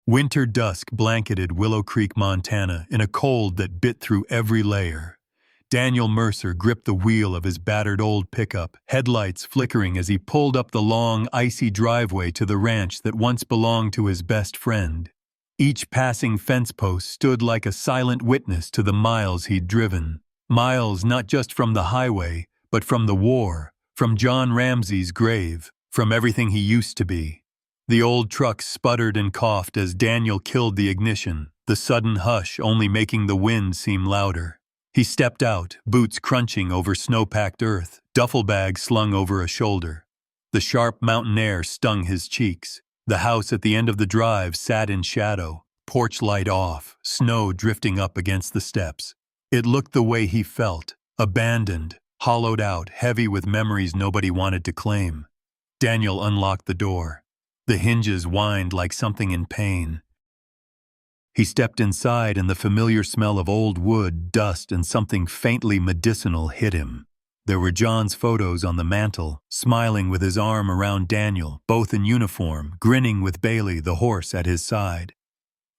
Winter dusk blanketed Willow Creek, Montana, in a cold that bit through every layer. Daniel Mercer gripped the wheel of his battered old pickup, headlights flickering as he pulled up the long, icy driveway to the ranch that once belonged to his best friend. Each passing fence post stood like a silent witness to the miles he'd driven. Miles not just from the highway, but from the war, from John Ramsey's grave, from everything he used to be. The old truck sputtered and coughed as Daniel killed the ignition, the sudden hush only making the wind seem louder. He stepped out, boots crunching over snow-packed earth, duffel bag slung over a shoulder. The sharp mountain air stung his cheeks. The house at the end of the drive sat in shadow, porch light off, snow drifting up against the steps. It looked the way he felt, abandoned, hollowed out, heavy with memories nobody wanted to claim. Daniel unlocked the door. The hinges whined like something in pain. He stepped inside and the familiar smell of old wood, dust, and something faintly medicinal hit him. There were John's photos on the mantel, smiling with his arm around Daniel, both in uniform, grinning with Bailey, the horse, at his side.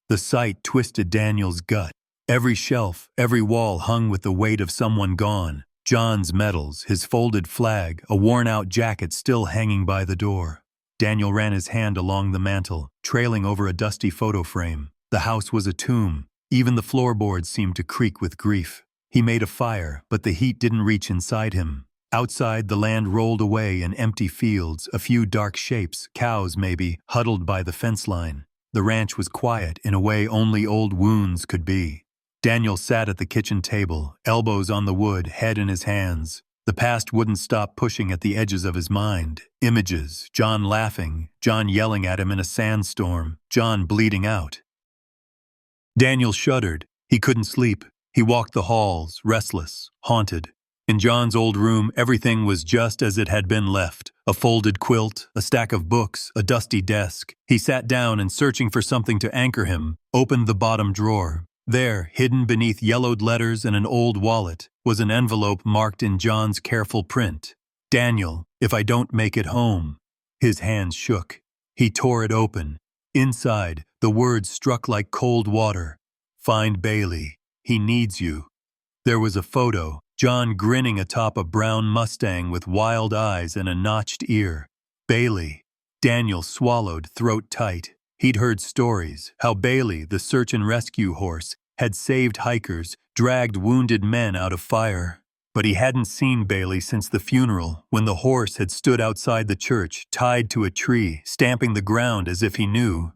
The sight twisted Daniel's gut. Every shelf, every wall hung with the weight of someone gone. John's medals, his folded flag, a worn-out jacket still hanging by the door. Daniel ran his hand along the mantel, trailing over a dusty photo frame. The house was a tomb. Even the floorboards seemed to creak with grief. He made a fire, but the heat didn't reach inside him. Outside, the land rolled away in empty fields, a few dark shapes, cows maybe, huddled by the fence line. The ranch was quiet in a way only old wounds could be. Daniel sat at the kitchen table, elbows on the wood, head in his hands. The past wouldn't stop pushing at the edges of his mind. Images, John laughing, John yelling at him in a sandstorm, John bleeding out. Daniel shuddered. He couldn't sleep. He walked the halls, restless, haunted. In John's old room, everything was just as it had been left. A folded quilt, a stack of books, a dusty desk. He sat down and, searching for something to anchor him, opened the bottom drawer. There, hidden beneath yellowed letters and an old wallet, was an envelope marked in John's careful print. "Daniel, if I don't make it home." His hands shook. He tore it open. Inside, the words struck like cold water. "Find Bailey. He needs you." There was a photo, John grinning atop a brown Mustang with wild eyes and a notched ear. Bailey. Daniel swallowed, throat tight. He'd heard stories, how Bailey, the search and rescue horse, had saved hikers, dragged wounded men out of fire. But he hadn't seen Bailey since the funeral, when the horse had stood outside the church, tied to a tree, stamping the ground as if he knew.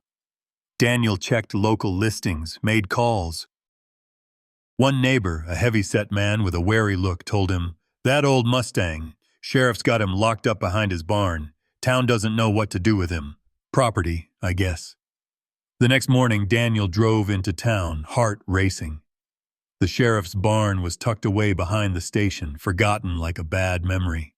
Daniel checked local listings, made calls. One neighbor, a heavy-set man with a wary look, told him, "That old Mustang. Sheriff's got him locked up behind his barn. Town doesn't know what to do with him. Property, I guess." The next morning, Daniel drove into town, heart racing. The sheriff's barn was tucked away behind the station, forgotten like a bad memory.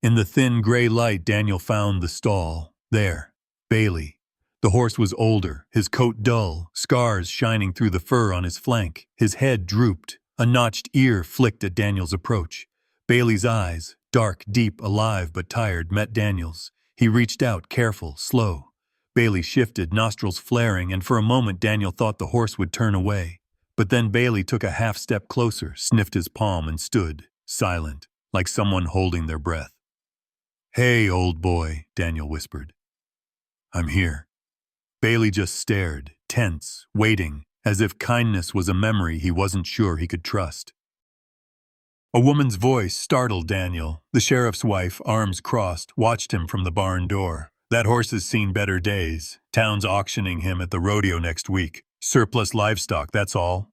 In the thin gray light, Daniel found the stall. There, Bailey. The horse was older, his coat dull, scars shining through the fur on his flank. His head drooped. A notched ear flicked at Daniel's approach. Bailey's eyes, dark, deep, alive but tired, met Daniel's. He reached out, careful, slow. Bailey shifted, nostrils flaring, and for a moment Daniel thought the horse would turn away. But then Bailey took a half step closer, sniffed his palm, and stood, silent, like someone holding their breath. "Hey, old boy," Daniel whispered. "I'm here." Bailey just stared, tense, waiting, as if kindness was a memory he wasn't sure he could trust. A woman's voice startled Daniel. The sheriff's wife, arms crossed, watched him from the barn door. "That horse has seen better days. Town's auctioning him at the rodeo next week. Surplus livestock, that's all."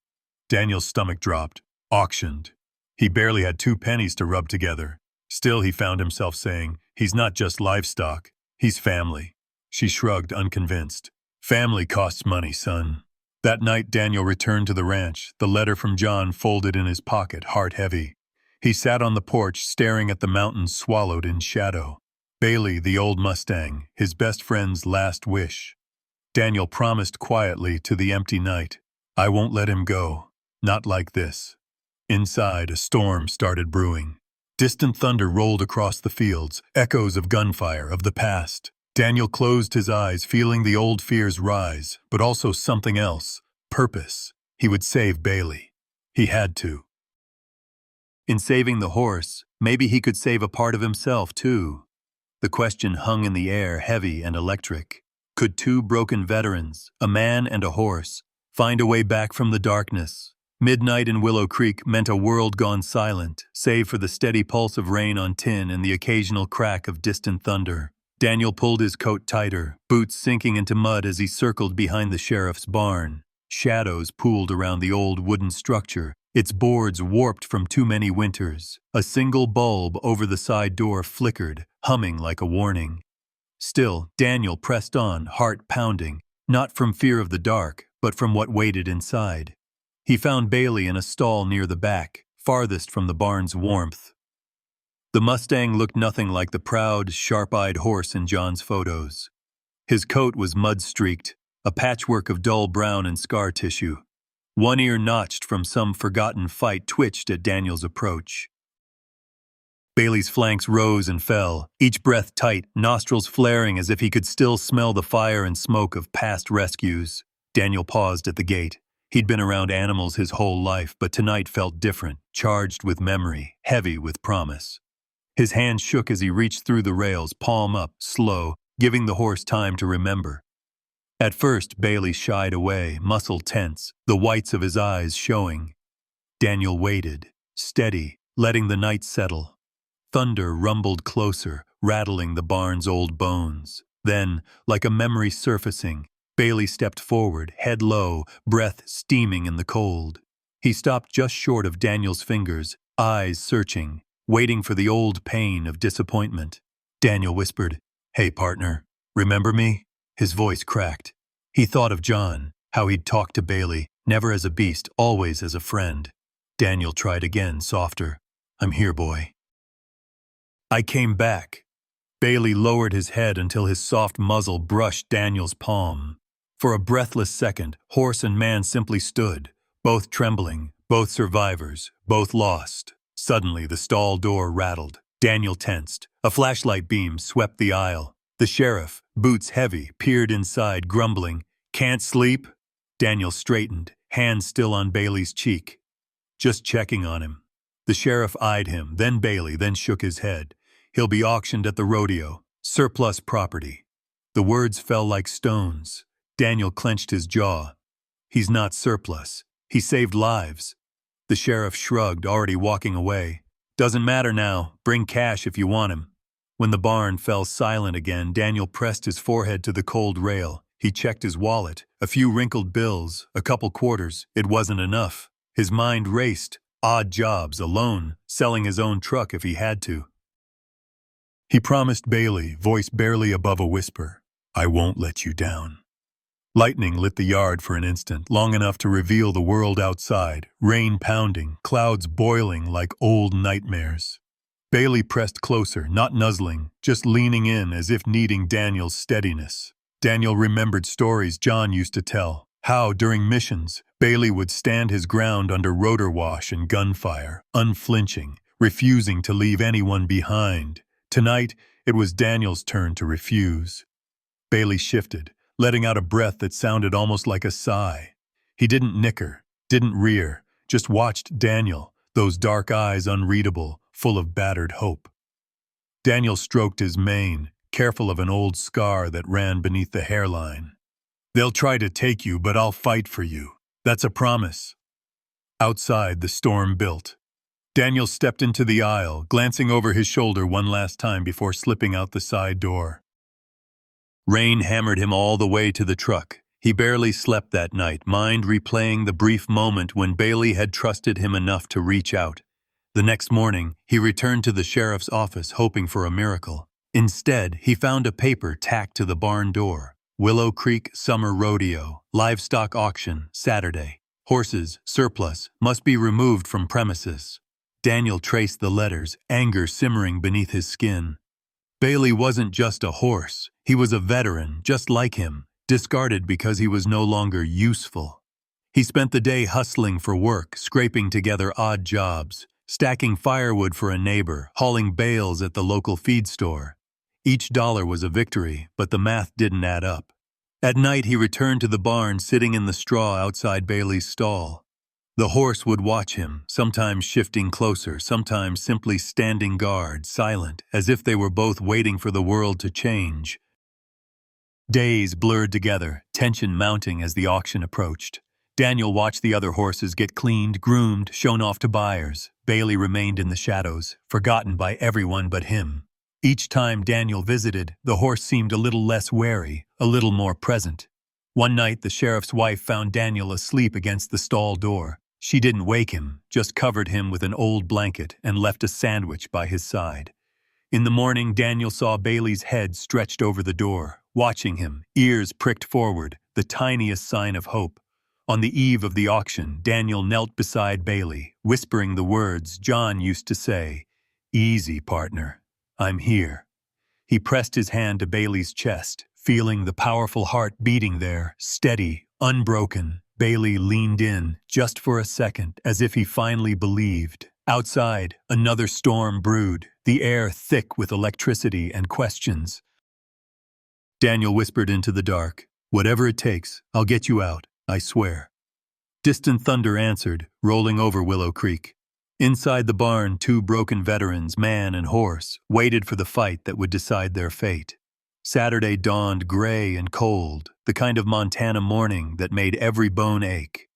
Daniel's stomach dropped. Auctioned. He barely had 2 pennies to rub together. Still, he found himself saying, "He's not just livestock. He's family." She shrugged, unconvinced. "Family costs money, son." That night, Daniel returned to the ranch, the letter from John folded in his pocket, heart heavy. He sat on the porch, staring at the mountains swallowed in shadow. Bailey, the old Mustang, his best friend's last wish. Daniel promised quietly to the empty night, "I won't let him go. Not like this." Inside, a storm started brewing. Distant thunder rolled across the fields, echoes of gunfire, of the past. Daniel closed his eyes, feeling the old fears rise, but also something else, purpose. He would save Bailey. He had to. In saving the horse, maybe he could save a part of himself, too. The question hung in the air, heavy and electric. Could two broken veterans, a man and a horse, find a way back from the darkness? Midnight in Willow Creek meant a world gone silent, save for the steady pulse of rain on tin and the occasional crack of distant thunder. Daniel pulled his coat tighter, boots sinking into mud as he circled behind the sheriff's barn. Shadows pooled around the old wooden structure, its boards warped from too many winters. A single bulb over the side door flickered, humming like a warning. Still, Daniel pressed on, heart pounding, not from fear of the dark, but from what waited inside. He found Bailey in a stall near the back, farthest from the barn's warmth. The Mustang looked nothing like the proud, sharp-eyed horse in John's photos. His coat was mud-streaked, a patchwork of dull brown and scar tissue. One ear notched from some forgotten fight twitched at Daniel's approach. Bailey's flanks rose and fell, each breath tight, nostrils flaring as if he could still smell the fire and smoke of past rescues. Daniel paused at the gate. He'd been around animals his whole life, but tonight felt different, charged with memory, heavy with promise. His hand shook as he reached through the rails, palm up, slow, giving the horse time to remember. At first, Bailey shied away, muscle tense, the whites of his eyes showing. Daniel waited, steady, letting the night settle. Thunder rumbled closer, rattling the barn's old bones. Then, like a memory surfacing, Bailey stepped forward, head low, breath steaming in the cold. He stopped just short of Daniel's fingers, eyes searching, waiting for the old pain of disappointment. Daniel whispered, "Hey, partner, remember me?" His voice cracked. He thought of John, how he'd talked to Bailey, never as a beast, always as a friend. Daniel tried again, softer. "I'm here, boy." "I came back." Bailey lowered his head until his soft muzzle brushed Daniel's palm. For a breathless second, horse and man simply stood, both trembling, both survivors, both lost. Suddenly, the stall door rattled. Daniel tensed. A flashlight beam swept the aisle. The sheriff, boots heavy, peered inside, grumbling. "Can't sleep?" Daniel straightened, hand still on Bailey's cheek. "Just checking on him." The sheriff eyed him, then Bailey, then shook his head. "He'll be auctioned at the rodeo. Surplus property." The words fell like stones. Daniel clenched his jaw. "He's not surplus. He saved lives." The sheriff shrugged, already walking away. "Doesn't matter now. Bring cash if you want him." When the barn fell silent again, Daniel pressed his forehead to the cold rail. He checked his wallet. A few wrinkled bills, a couple quarters. It wasn't enough. His mind raced. Odd jobs, alone, selling his own truck if he had to. He promised Bailey, voice barely above a whisper, "I won't let you down." Lightning lit the yard for an instant, long enough to reveal the world outside, rain pounding, clouds boiling like old nightmares. Bailey pressed closer, not nuzzling, just leaning in as if needing Daniel's steadiness. Daniel remembered stories John used to tell, how, during missions, Bailey would stand his ground under rotor wash and gunfire, unflinching, refusing to leave anyone behind. Tonight, it was Daniel's turn to refuse. Bailey shifted, letting out a breath that sounded almost like a sigh. He didn't nicker, didn't rear, just watched Daniel, those dark eyes unreadable, full of battered hope. Daniel stroked his mane, careful of an old scar that ran beneath the hairline. "They'll try to take you, but I'll fight for you. That's a promise." Outside, the storm built. Daniel stepped into the aisle, glancing over his shoulder one last time before slipping out the side door. Rain hammered him all the way to the truck. He barely slept that night, mind replaying the brief moment when Bailey had trusted him enough to reach out. The next morning, he returned to the sheriff's office hoping for a miracle. Instead, he found a paper tacked to the barn door. Willow Creek Summer Rodeo, livestock auction, Saturday. Horses, surplus, must be removed from premises. Daniel traced the letters, anger simmering beneath his skin. Bailey wasn't just a horse. He was a veteran, just like him, discarded because he was no longer useful. He spent the day hustling for work, scraping together odd jobs, stacking firewood for a neighbor, hauling bales at the local feed store. Each dollar was a victory, but the math didn't add up. At night he returned to the barn, sitting in the straw outside Bailey's stall. The horse would watch him, sometimes shifting closer, sometimes simply standing guard, silent, as if they were both waiting for the world to change. Days blurred together, tension mounting as the auction approached. Daniel watched the other horses get cleaned, groomed, shown off to buyers. Bailey remained in the shadows, forgotten by everyone but him. Each time Daniel visited, the horse seemed a little less wary, a little more present. One night, the sheriff's wife found Daniel asleep against the stall door. She didn't wake him, just covered him with an old blanket and left a sandwich by his side. In the morning, Daniel saw Bailey's head stretched over the door, watching him, ears pricked forward, the tiniest sign of hope. On the eve of the auction, Daniel knelt beside Bailey, whispering the words John used to say, "Easy, partner. I'm here." He pressed his hand to Bailey's chest, feeling the powerful heart beating there, steady, unbroken. Bailey leaned in, just for a second, as if he finally believed. Outside, another storm brewed, the air thick with electricity and questions. Daniel whispered into the dark, "Whatever it takes, I'll get you out, I swear." Distant thunder answered, rolling over Willow Creek. Inside the barn, two broken veterans, man and horse, waited for the fight that would decide their fate. Saturday dawned gray and cold, the kind of Montana morning that made every bone ache.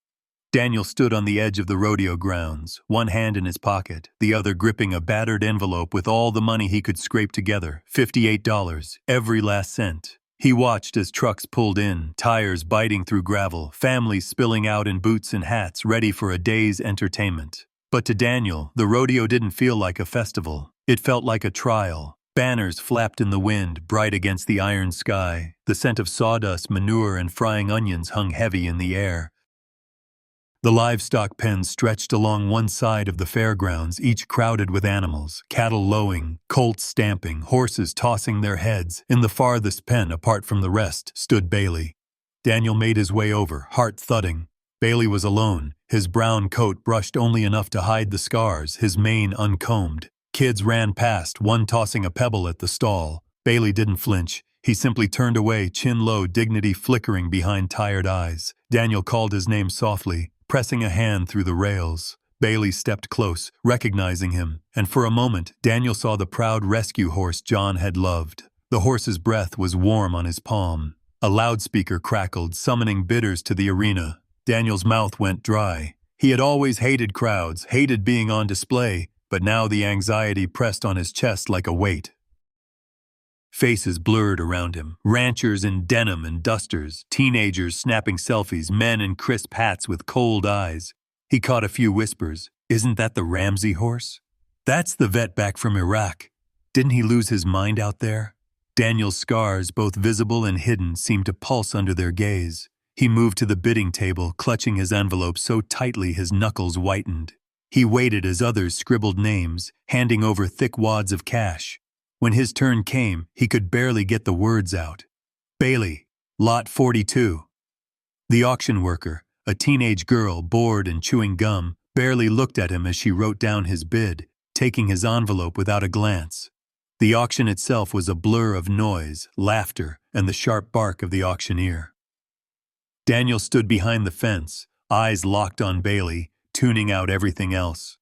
Daniel stood on the edge of the rodeo grounds, one hand in his pocket, the other gripping a battered envelope with all the money he could scrape together, $58, every last cent. He watched as trucks pulled in, tires biting through gravel, families spilling out in boots and hats ready for a day's entertainment. But to Daniel, the rodeo didn't feel like a festival. It felt like a trial. Banners flapped in the wind, bright against the iron sky. The scent of sawdust, manure, and frying onions hung heavy in the air. The livestock pens stretched along one side of the fairgrounds, each crowded with animals, cattle lowing, colts stamping, horses tossing their heads. In the farthest pen, apart from the rest, stood Bailey. Daniel made his way over, heart thudding. Bailey was alone, his brown coat brushed only enough to hide the scars, his mane uncombed. Kids ran past, one tossing a pebble at the stall. Bailey didn't flinch. He simply turned away, chin low, dignity flickering behind tired eyes. Daniel called his name softly, pressing a hand through the rails. Bailey stepped close, recognizing him, and for a moment, Daniel saw the proud rescue horse John had loved. The horse's breath was warm on his palm. A loudspeaker crackled, summoning bidders to the arena. Daniel's mouth went dry. He had always hated crowds, hated being on display, but now the anxiety pressed on his chest like a weight. Faces blurred around him, ranchers in denim and dusters, teenagers snapping selfies, men in crisp hats with cold eyes. He caught a few whispers. "Isn't that the Ramsey horse? That's the vet back from Iraq. Didn't he lose his mind out there?" Daniel's scars, both visible and hidden, seemed to pulse under their gaze. He moved to the bidding table, clutching his envelope so tightly his knuckles whitened. He waited as others scribbled names, handing over thick wads of cash. When his turn came, he could barely get the words out. "Bailey, lot 42. The auction worker, a teenage girl bored and chewing gum, barely looked at him as she wrote down his bid, taking his envelope without a glance. The auction itself was a blur of noise, laughter, and the sharp bark of the auctioneer. Daniel stood behind the fence, eyes locked on Bailey, tuning out everything else.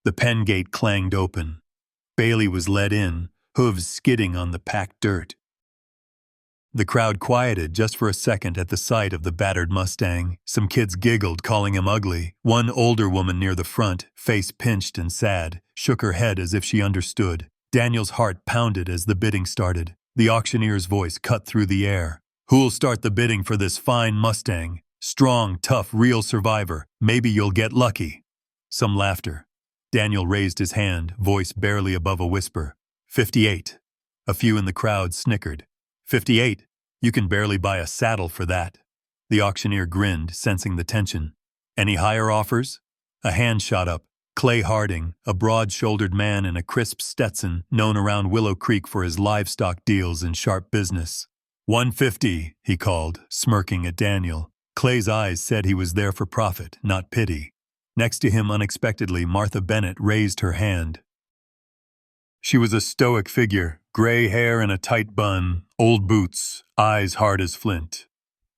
The pen gate clanged open. Bailey was led in, hooves skidding on the packed dirt. The crowd quieted just for a second at the sight of the battered Mustang. Some kids giggled, calling him ugly. One older woman near the front, face pinched and sad, shook her head as if she understood. Daniel's heart pounded as the bidding started. The auctioneer's voice cut through the air. "Who'll start the bidding for this fine Mustang? Strong, tough, real survivor. Maybe you'll get lucky." Some laughter. Daniel raised his hand, voice barely above a whisper. 58. A few in the crowd snickered. 58. You can barely buy a saddle for that. The auctioneer grinned, sensing the tension. Any higher offers? A hand shot up. Clay Harding, a broad-shouldered man in a crisp Stetson, known around Willow Creek for his livestock deals and sharp business. 150, he called, smirking at Daniel. Clay's eyes said he was there for profit, not pity. Next to him, unexpectedly, Martha Bennett raised her hand. She was a stoic figure, Gray hair in a tight bun, old boots, eyes hard as flint.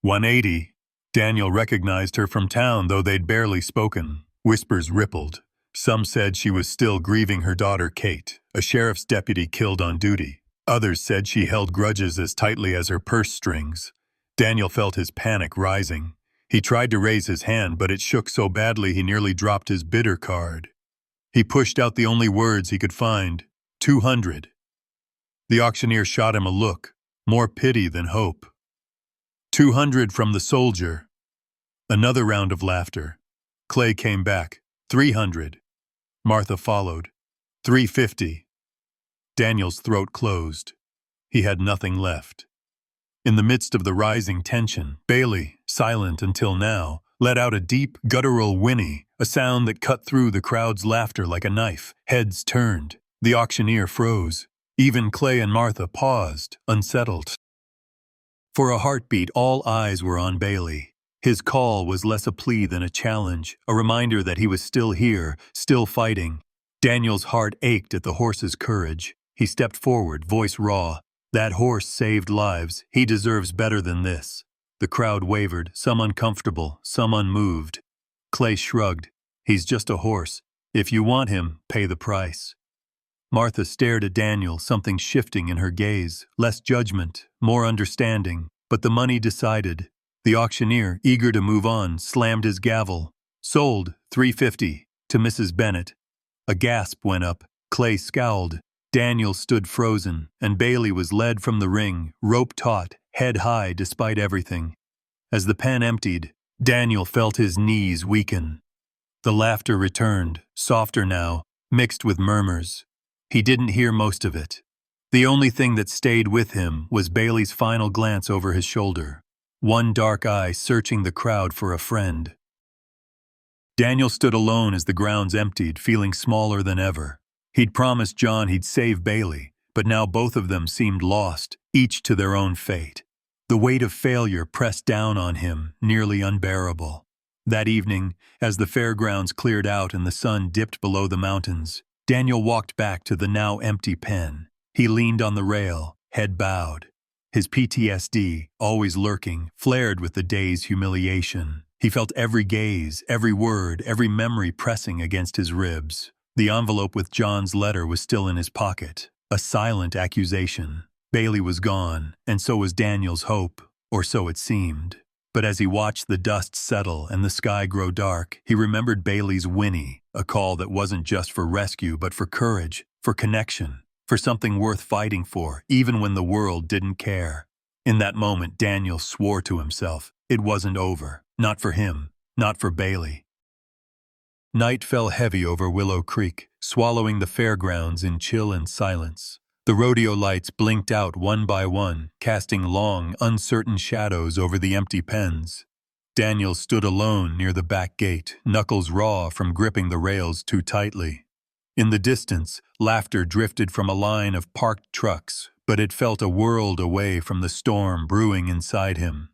180. Daniel recognized her from town, though they'd barely spoken. Whispers rippled. Some said she was still grieving her daughter Kate, a sheriff's deputy killed on duty. Others said she held grudges as tightly as her purse strings. Daniel felt his panic rising. He tried to raise his hand, but it shook so badly he nearly dropped his bidder card. He pushed out the only words he could find. 200. The auctioneer shot him a look, more pity than hope. 200 from the soldier. Another round of laughter. Clay came back. 300. Martha followed. 350. Daniel's throat closed. He had nothing left. In the midst of the rising tension, Bailey, silent until now, let out a deep, guttural whinny, a sound that cut through the crowd's laughter like a knife. Heads turned. The auctioneer froze. Even Clay and Martha paused, unsettled. For a heartbeat, all eyes were on Bailey. His call was less a plea than a challenge, a reminder that he was still here, still fighting. Daniel's heart ached at the horse's courage. He stepped forward, voice raw. That horse saved lives. He deserves better than this. The crowd wavered, some uncomfortable, some unmoved. Clay shrugged. He's just a horse. If you want him, pay the price. Martha stared at Daniel, something shifting in her gaze. Less judgment, more understanding. But the money decided. The auctioneer, eager to move on, slammed his gavel. Sold, 350, to Mrs. Bennett. A gasp went up. Clay scowled. Daniel stood frozen, and Bailey was led from the ring, rope taut, head high despite everything. As the pen emptied, Daniel felt his knees weaken. The laughter returned, softer now, mixed with murmurs. He didn't hear most of it. The only thing that stayed with him was Bailey's final glance over his shoulder, one dark eye searching the crowd for a friend. Daniel stood alone as the grounds emptied, feeling smaller than ever. He'd promised John he'd save Bailey, but now both of them seemed lost, each to their own fate. The weight of failure pressed down on him, nearly unbearable. That evening, as the fairgrounds cleared out and the sun dipped below the mountains, Daniel walked back to the now empty pen. He leaned on the rail, head bowed. His PTSD, always lurking, flared with the day's humiliation. He felt every gaze, every word, every memory pressing against his ribs. The envelope with John's letter was still in his pocket, a silent accusation. Bailey was gone, and so was Daniel's hope, or so it seemed. But as he watched the dust settle and the sky grow dark, he remembered Bailey's whinny, a call that wasn't just for rescue but for courage, for connection, for something worth fighting for, even when the world didn't care. In that moment, Daniel swore to himself, it wasn't over, not for him, not for Bailey. Night fell heavy over Willow Creek, swallowing the fairgrounds in chill and silence. The rodeo lights blinked out one by one, casting long, uncertain shadows over the empty pens. Daniel stood alone near the back gate, knuckles raw from gripping the rails too tightly. In the distance, laughter drifted from a line of parked trucks, but it felt a world away from the storm brewing inside him.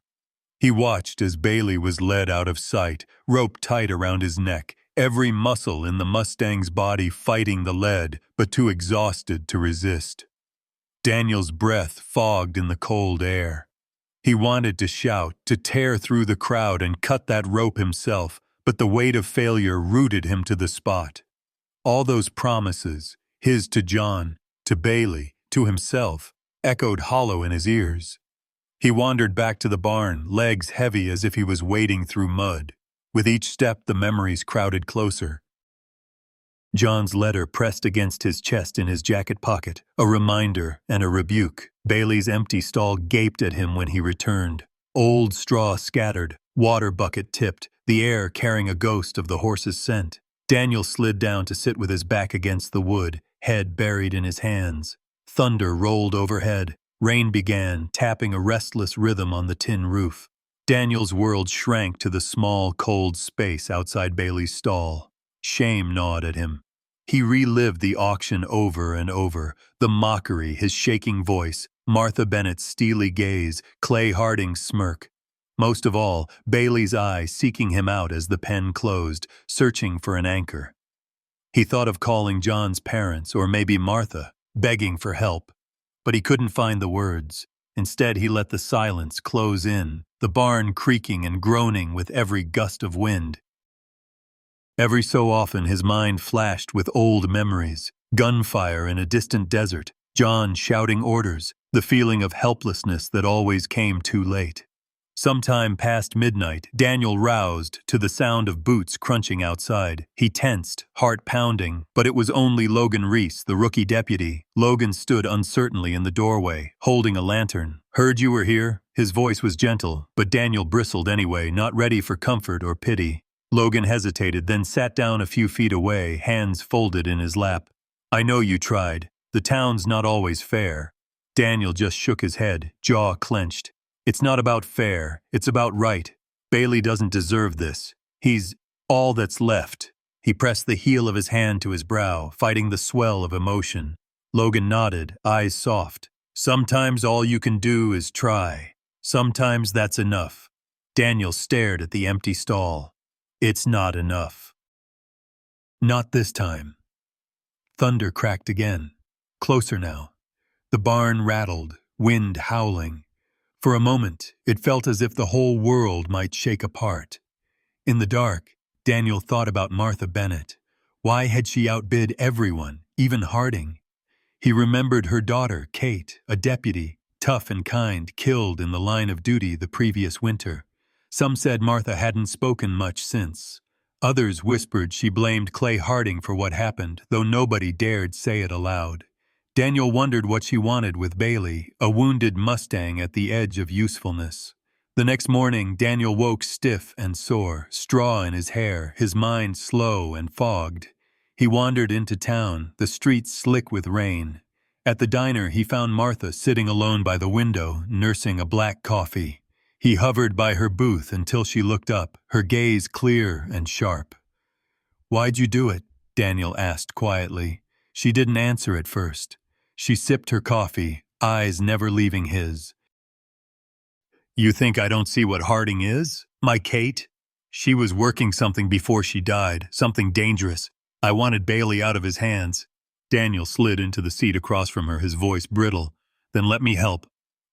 He watched as Bailey was led out of sight, rope tight around his neck, every muscle in the Mustang's body fighting the lead, but too exhausted to resist. Daniel's breath fogged in the cold air. He wanted to shout, to tear through the crowd and cut that rope himself, but the weight of failure rooted him to the spot. All those promises, his to John, to Bailey, to himself, echoed hollow in his ears. He wandered back to the barn, legs heavy as if he was wading through mud. With each step, the memories crowded closer. John's letter pressed against his chest in his jacket pocket, a reminder and a rebuke. Bailey's empty stall gaped at him when he returned. Old straw scattered, water bucket tipped, the air carrying a ghost of the horse's scent. Daniel slid down to sit with his back against the wood, head buried in his hands. Thunder rolled overhead. Rain began, tapping a restless rhythm on the tin roof. Daniel's world shrank to the small, cold space outside Bailey's stall. Shame gnawed at him. He relived the auction over and over, the mockery, his shaking voice, Martha Bennett's steely gaze, Clay Harding's smirk. Most of all, Bailey's eye seeking him out as the pen closed, searching for an anchor. He thought of calling John's parents, or maybe Martha, begging for help. but he couldn't find the words. Instead, he let the silence close in, the barn creaking and groaning with every gust of wind. Every so often his mind flashed with old memories, gunfire in a distant desert, John shouting orders, the feeling of helplessness that always came too late. Sometime past midnight, Daniel roused to the sound of boots crunching outside. He tensed, heart pounding, but it was only Logan Reese, the rookie deputy. Logan stood uncertainly in the doorway, holding a lantern. "Heard you were here?" His voice was gentle, but Daniel bristled anyway, not ready for comfort or pity. Logan hesitated, then sat down a few feet away, hands folded in his lap. "I know you tried. The town's not always fair." Daniel just shook his head, jaw clenched. "It's not about fair, it's about right. Bailey doesn't deserve this. He's all that's left." He pressed the heel of his hand to his brow, fighting the swell of emotion. Logan nodded, eyes soft. "Sometimes all you can do is try. Sometimes that's enough." Daniel stared at the empty stall. "It's not enough." Not this time. Thunder cracked again. Closer now. The barn rattled, wind howling. For a moment, it felt as if the whole world might shake apart. In the dark, Daniel thought about Martha Bennett. Why had she outbid everyone, even Harding? He remembered her daughter, Kate, a deputy, tough and kind, killed in the line of duty the previous winter. Some said Martha hadn't spoken much since. Others whispered she blamed Clay Harding for what happened, though nobody dared say it aloud. Daniel wondered what she wanted with Bailey, a wounded Mustang at the edge of usefulness. The next morning, Daniel woke stiff and sore, straw in his hair, his mind slow and fogged. He wandered into town, the streets slick with rain. At the diner, he found Martha sitting alone by the window, nursing a black coffee. He hovered by her booth until she looked up, her gaze clear and sharp. "Why'd you do it?" Daniel asked quietly. She didn't answer at first. She sipped her coffee, eyes never leaving his. "You think I don't see what Harding is? My Kate? She was working something before she died, something dangerous. I wanted Bailey out of his hands." Daniel slid into the seat across from her, his voice brittle. "Then let me help.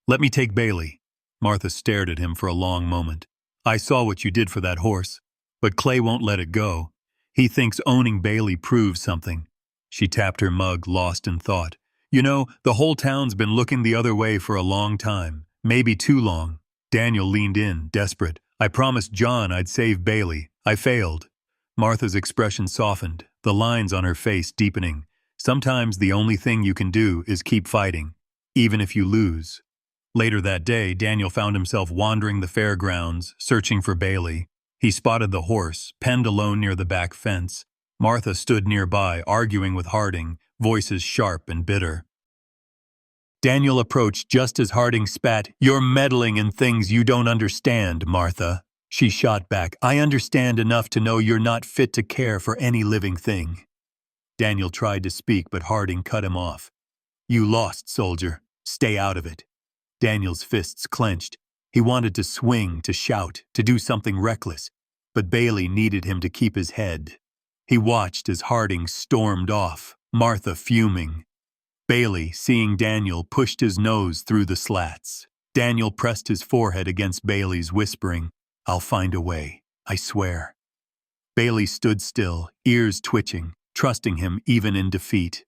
Let me take Bailey." Martha stared at him for a long moment. "I saw what you did for that horse, but Clay won't let it go. He thinks owning Bailey proves something." She tapped her mug, lost in thought. "You know, the whole town's been looking the other way for a long time. Maybe too long." Daniel leaned in, desperate. "I promised John I'd save Bailey. I failed." Martha's expression softened, the lines on her face deepening. "Sometimes the only thing you can do is keep fighting, even if you lose." Later that day, Daniel found himself wandering the fairgrounds, searching for Bailey. He spotted the horse, penned alone near the back fence. Martha stood nearby, arguing with Harding, voices sharp and bitter. Daniel approached just as Harding spat, "You're meddling in things you don't understand, Martha." She shot back, "I understand enough to know you're not fit to care for any living thing." Daniel tried to speak, but Harding cut him off. "You lost, soldier. Stay out of it." Daniel's fists clenched. He wanted to swing, to shout, to do something reckless, but Bailey needed him to keep his head. He watched as Harding stormed off, Martha fuming. Bailey, seeing Daniel, pushed his nose through the slats. Daniel pressed his forehead against Bailey's, whispering, "I'll find a way, I swear." Bailey stood still, ears twitching, trusting him even in defeat.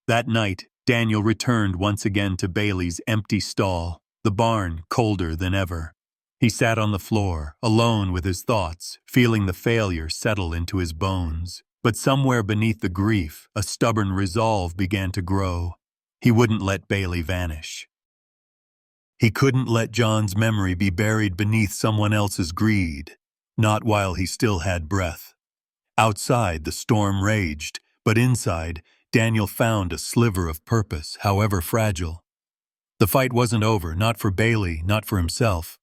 That night, Daniel returned once again to Bailey's empty stall, the barn colder than ever. He sat on the floor, alone with his thoughts, feeling the failure settle into his bones. But somewhere beneath the grief, a stubborn resolve began to grow. He wouldn't let Bailey vanish. He couldn't let John's memory be buried beneath someone else's greed, not while he still had breath. Outside, the storm raged, but inside, Daniel found a sliver of purpose, however fragile. The fight wasn't over, not for Bailey, not for himself.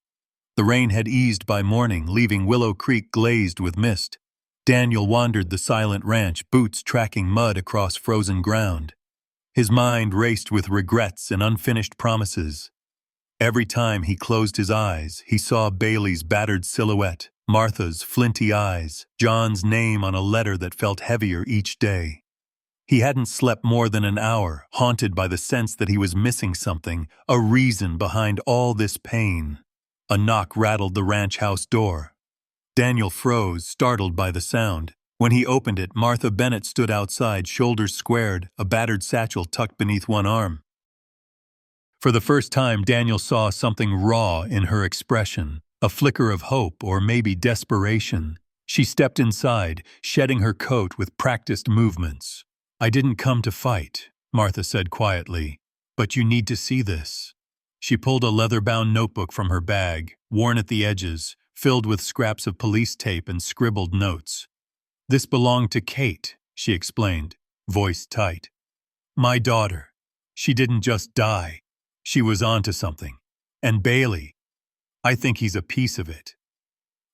The rain had eased by morning, leaving Willow Creek glazed with mist. Daniel wandered the silent ranch, boots tracking mud across frozen ground. His mind raced with regrets and unfinished promises. Every time he closed his eyes, he saw Bailey's battered silhouette, Martha's flinty eyes, John's name on a letter that felt heavier each day. He hadn't slept more than an hour, haunted by the sense that he was missing something, a reason behind all this pain. A knock rattled the ranch house door. Daniel froze, startled by the sound. When he opened it, Martha Bennett stood outside, shoulders squared, a battered satchel tucked beneath one arm. For the first time, Daniel saw something raw in her expression, a flicker of hope or maybe desperation. She stepped inside, shedding her coat with practiced movements. "I didn't come to fight," Martha said quietly, "but you need to see this." She pulled a leather-bound notebook from her bag, worn at the edges, filled with scraps of police tape and scribbled notes. "This belonged to Kate," she explained, voice tight. "My daughter. She didn't just die. She was onto something. And Bailey. I think he's a piece of it."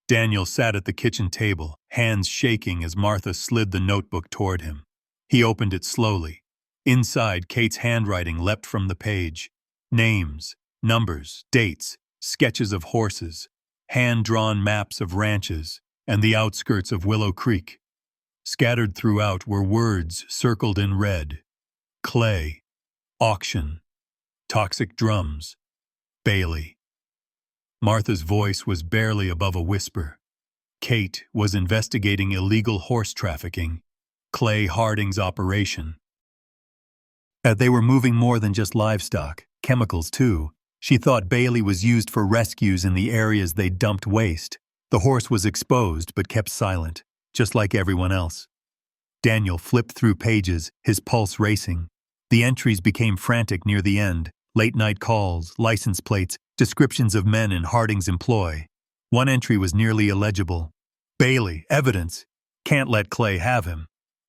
Daniel sat at the kitchen table, hands shaking as Martha slid the notebook toward him. He opened it slowly. Inside, Kate's handwriting leapt from the page. Names, numbers, dates, sketches of horses, hand-drawn maps of ranches, and the outskirts of Willow Creek. Scattered throughout were words circled in red. Clay, auction, toxic drums, Bailey. Martha's voice was barely above a whisper. Kate was investigating illegal horse trafficking, Clay Harding's operation. They were moving more than just livestock, chemicals too. She thought Bailey was used for rescues in the areas they dumped waste. The horse was exposed but kept silent, just like everyone else. Daniel flipped through pages, his pulse racing. The entries became frantic near the end. Late-night calls, license plates, descriptions of men in Harding's employ. One entry was nearly illegible. "Bailey, evidence. Can't let Clay have him."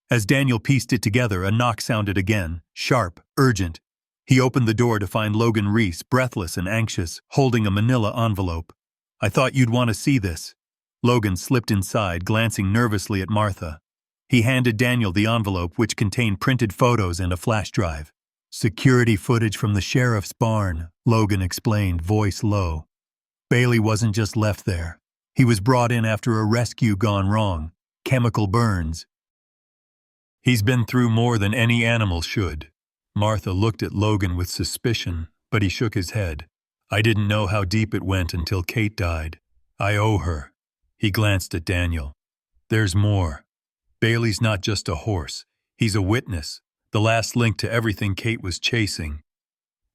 As Daniel pieced it together, a knock sounded again, sharp, urgent. He opened the door to find Logan Reese, breathless and anxious, holding a manila envelope. "I thought you'd want to see this." Logan slipped inside, glancing nervously at Martha. He handed Daniel the envelope, which contained printed photos and a flash drive. "Security footage from the sheriff's barn," Logan explained, voice low. "Bailey wasn't just left there. He was brought in after a rescue gone wrong. Chemical burns. He's been through more than any animal should." Martha looked at Logan with suspicion, but he shook his head. "I didn't know how deep it went until Kate died. I owe her." He glanced at Daniel. "There's more. Bailey's not just a horse. He's a witness, the last link to everything Kate was chasing."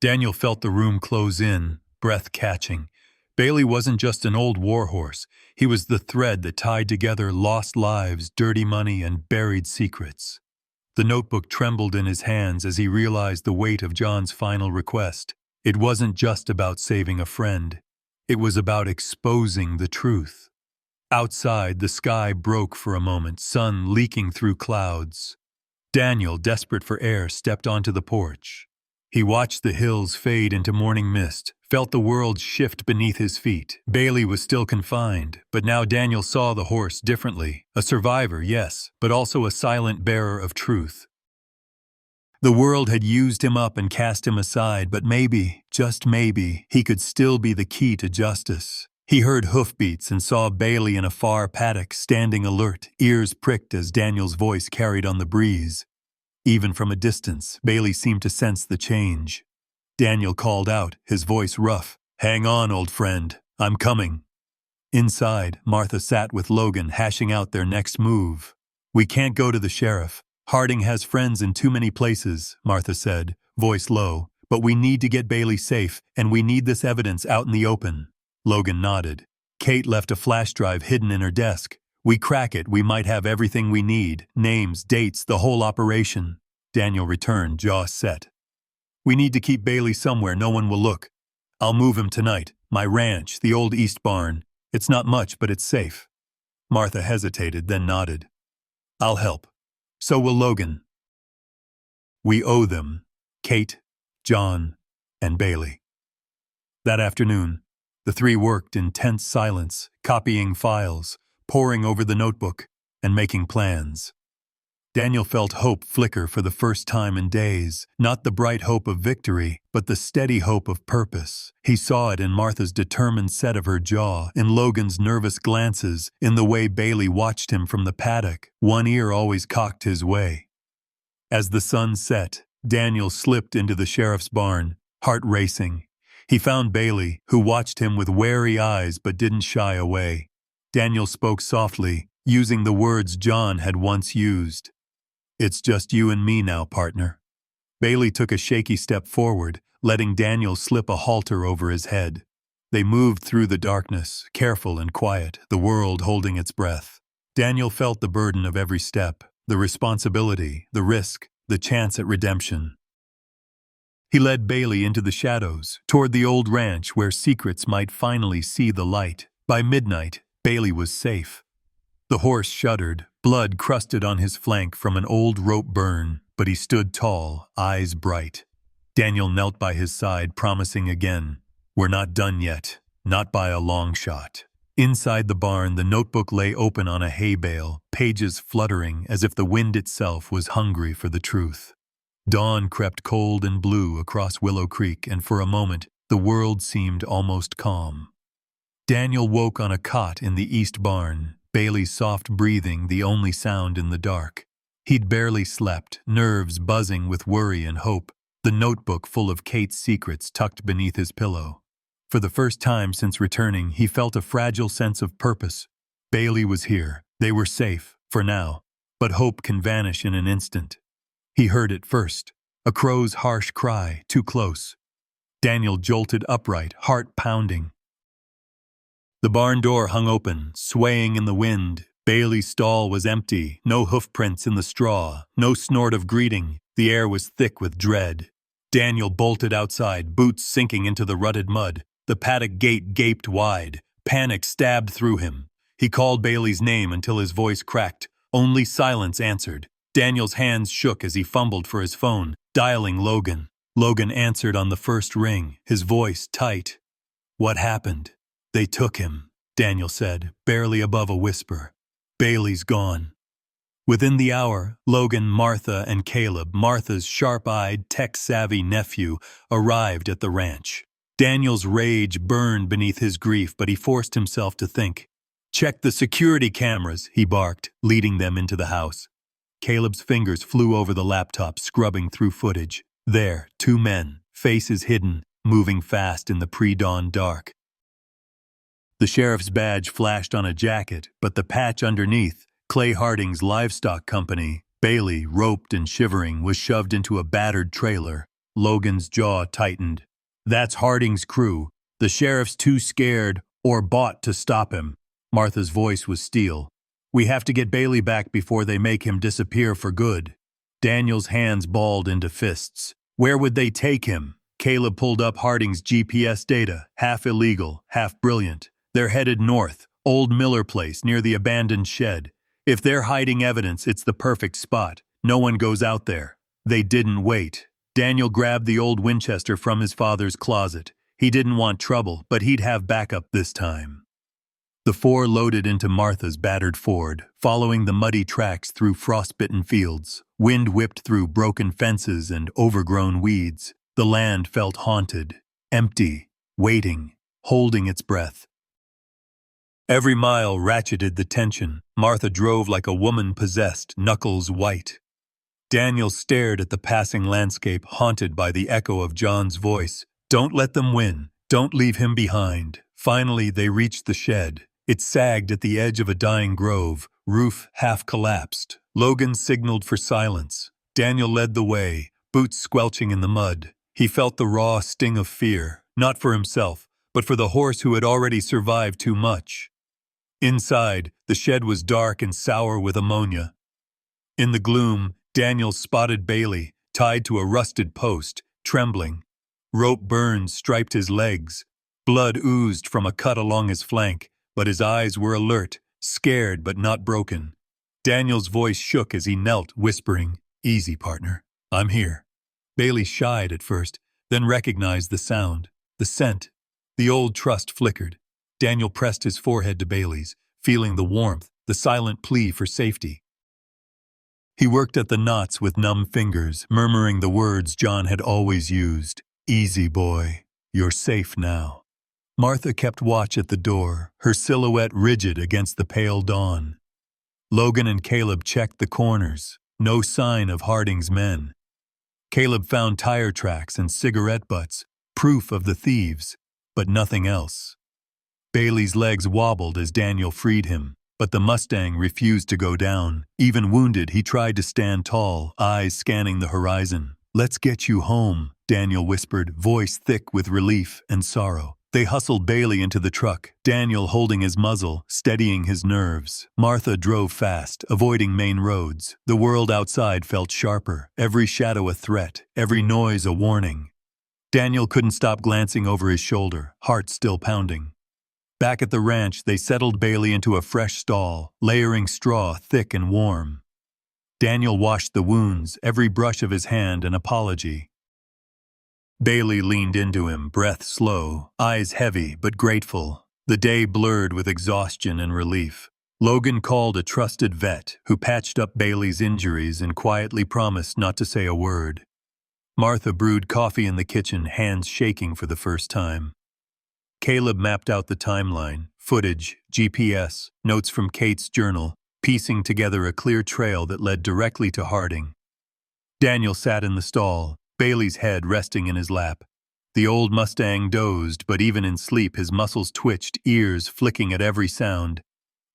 Daniel felt the room close in, breath catching. Bailey wasn't just an old warhorse. He was the thread that tied together lost lives, dirty money, and buried secrets. The notebook trembled in his hands as he realized the weight of John's final request. It wasn't just about saving a friend. It was about exposing the truth. Outside, the sky broke for a moment, sun leaking through clouds. Daniel, desperate for air, stepped onto the porch. He watched the hills fade into morning mist, felt the world shift beneath his feet. Bailey was still confined, but now Daniel saw the horse differently. A survivor, yes, but also a silent bearer of truth. The world had used him up and cast him aside, but maybe, just maybe, he could still be the key to justice. He heard hoofbeats and saw Bailey in a far paddock, standing alert, ears pricked as Daniel's voice carried on the breeze. Even from a distance, Bailey seemed to sense the change. Daniel called out, his voice rough, "Hang on, old friend, I'm coming." Inside, Martha sat with Logan, hashing out their next move. "We can't go to the sheriff. Harding has friends in too many places," Martha said, voice low, "but we need to get Bailey safe, and we need this evidence out in the open." Logan nodded. "Kate left a flash drive hidden in her desk. We crack it, we might have everything we need, names, dates, the whole operation." Daniel returned, jaw set. "We need to keep Bailey somewhere no one will look. I'll move him tonight. My ranch, the old East barn. It's not much, but it's safe." Martha hesitated, then nodded. "I'll help. So will Logan. We owe them, Kate, John, and Bailey." That afternoon, the three worked in tense silence, copying files, poring over the notebook, and making plans. Daniel felt hope flicker for the first time in days, not the bright hope of victory, but the steady hope of purpose. He saw it in Martha's determined set of her jaw, in Logan's nervous glances, in the way Bailey watched him from the paddock, one ear always cocked his way. As the sun set, Daniel slipped into the sheriff's barn, heart racing. He found Bailey, who watched him with wary eyes but didn't shy away. Daniel spoke softly, using the words John had once used. "It's just you and me now, partner." Bailey took a shaky step forward, letting Daniel slip a halter over his head. They moved through the darkness, careful and quiet, the world holding its breath. Daniel felt the burden of every step, the responsibility, the risk, the chance at redemption. He led Bailey into the shadows, toward the old ranch where secrets might finally see the light. By midnight, Bailey was safe. The horse shuddered, blood crusted on his flank from an old rope burn, but he stood tall, eyes bright. Daniel knelt by his side, promising again, "We're not done yet, not by a long shot." Inside the barn, the notebook lay open on a hay bale, pages fluttering as if the wind itself was hungry for the truth. Dawn crept cold and blue across Willow Creek, and for a moment, the world seemed almost calm. Daniel woke on a cot in the east barn, Bailey's soft breathing the only sound in the dark. He'd barely slept, nerves buzzing with worry and hope, the notebook full of Kate's secrets tucked beneath his pillow. For the first time since returning, he felt a fragile sense of purpose. Bailey was here. They were safe, for now. But hope can vanish in an instant. He heard it first, a crow's harsh cry, too close. Daniel jolted upright, heart pounding. The barn door hung open, swaying in the wind. Bailey's stall was empty, no hoofprints in the straw, no snort of greeting. The air was thick with dread. Daniel bolted outside, boots sinking into the rutted mud. The paddock gate gaped wide. Panic stabbed through him. He called Bailey's name until his voice cracked. Only silence answered. Daniel's hands shook as he fumbled for his phone, dialing Logan. Logan answered on the first ring, his voice tight. "What happened?" "They took him," Daniel said, barely above a whisper. "Bailey's gone." Within the hour, Logan, Martha, and Caleb, Martha's sharp-eyed, tech-savvy nephew, arrived at the ranch. Daniel's rage burned beneath his grief, but he forced himself to think. "Check the security cameras," he barked, leading them into the house. Caleb's fingers flew over the laptop, scrubbing through footage. There, two men, faces hidden, moving fast in the pre-dawn dark. The sheriff's badge flashed on a jacket, but the patch underneath, Clay Harding's livestock company, Bailey, roped and shivering, was shoved into a battered trailer. Logan's jaw tightened. "That's Harding's crew. The sheriff's too scared or bought to stop him." Martha's voice was steel. "We have to get Bailey back before they make him disappear for good." Daniel's hands balled into fists. Where would they take him? Caleb pulled up Harding's GPS data, half illegal, half brilliant. They're headed north, Old Miller Place, near the abandoned shed. If they're hiding evidence, it's the perfect spot. No one goes out there. They didn't wait. Daniel grabbed the old Winchester from his father's closet. He didn't want trouble, but he'd have backup this time. The four loaded into Martha's battered Ford, following the muddy tracks through frostbitten fields. Wind whipped through broken fences and overgrown weeds. The land felt haunted, empty, waiting, holding its breath. Every mile ratcheted the tension. Martha drove like a woman possessed, knuckles white. Daniel stared at the passing landscape, haunted by the echo of John's voice. "Don't let them win. Don't leave him behind." Finally, they reached the shed. It sagged at the edge of a dying grove, roof half collapsed. Logan signaled for silence. Daniel led the way, boots squelching in the mud. He felt the raw sting of fear, not for himself, but for the horse who had already survived too much. Inside, the shed was dark and sour with ammonia. In the gloom, Daniel spotted Bailey, tied to a rusted post, trembling. Rope burns striped his legs. Blood oozed from a cut along his flank, but his eyes were alert, scared but not broken. Daniel's voice shook as he knelt, whispering, "Easy, partner. I'm here." Bailey shied at first, then recognized the sound, the scent. The old trust flickered. Daniel pressed his forehead to Bailey's, feeling the warmth, the silent plea for safety. He worked at the knots with numb fingers, murmuring the words John had always used. "Easy, boy. You're safe now." Martha kept watch at the door, her silhouette rigid against the pale dawn. Logan and Caleb checked the corners. no sign of Harding's men. Caleb found tire tracks and cigarette butts, proof of the thieves, but nothing else. Bailey's legs wobbled as Daniel freed him, but the Mustang refused to go down. Even wounded, he tried to stand tall, eyes scanning the horizon. "Let's get you home," Daniel whispered, voice thick with relief and sorrow. They hustled Bailey into the truck, Daniel holding his muzzle, steadying his nerves. Martha drove fast, avoiding main roads. The world outside felt sharper, every shadow a threat, every noise a warning. Daniel couldn't stop glancing over his shoulder, heart still pounding. Back at the ranch, they settled Bailey into a fresh stall, layering straw thick and warm. Daniel washed the wounds, every brush of his hand an apology. Bailey leaned into him, breath slow, eyes heavy but grateful. The day blurred with exhaustion and relief. Logan called a trusted vet who patched up Bailey's injuries and quietly promised not to say a word. Martha brewed coffee in the kitchen, hands shaking for the first time. Caleb mapped out the timeline, footage, GPS, notes from Kate's journal, piecing together a clear trail that led directly to Harding. Daniel sat in the stall, Bailey's head resting in his lap. The old Mustang dozed, but even in sleep his muscles twitched, ears flicking at every sound.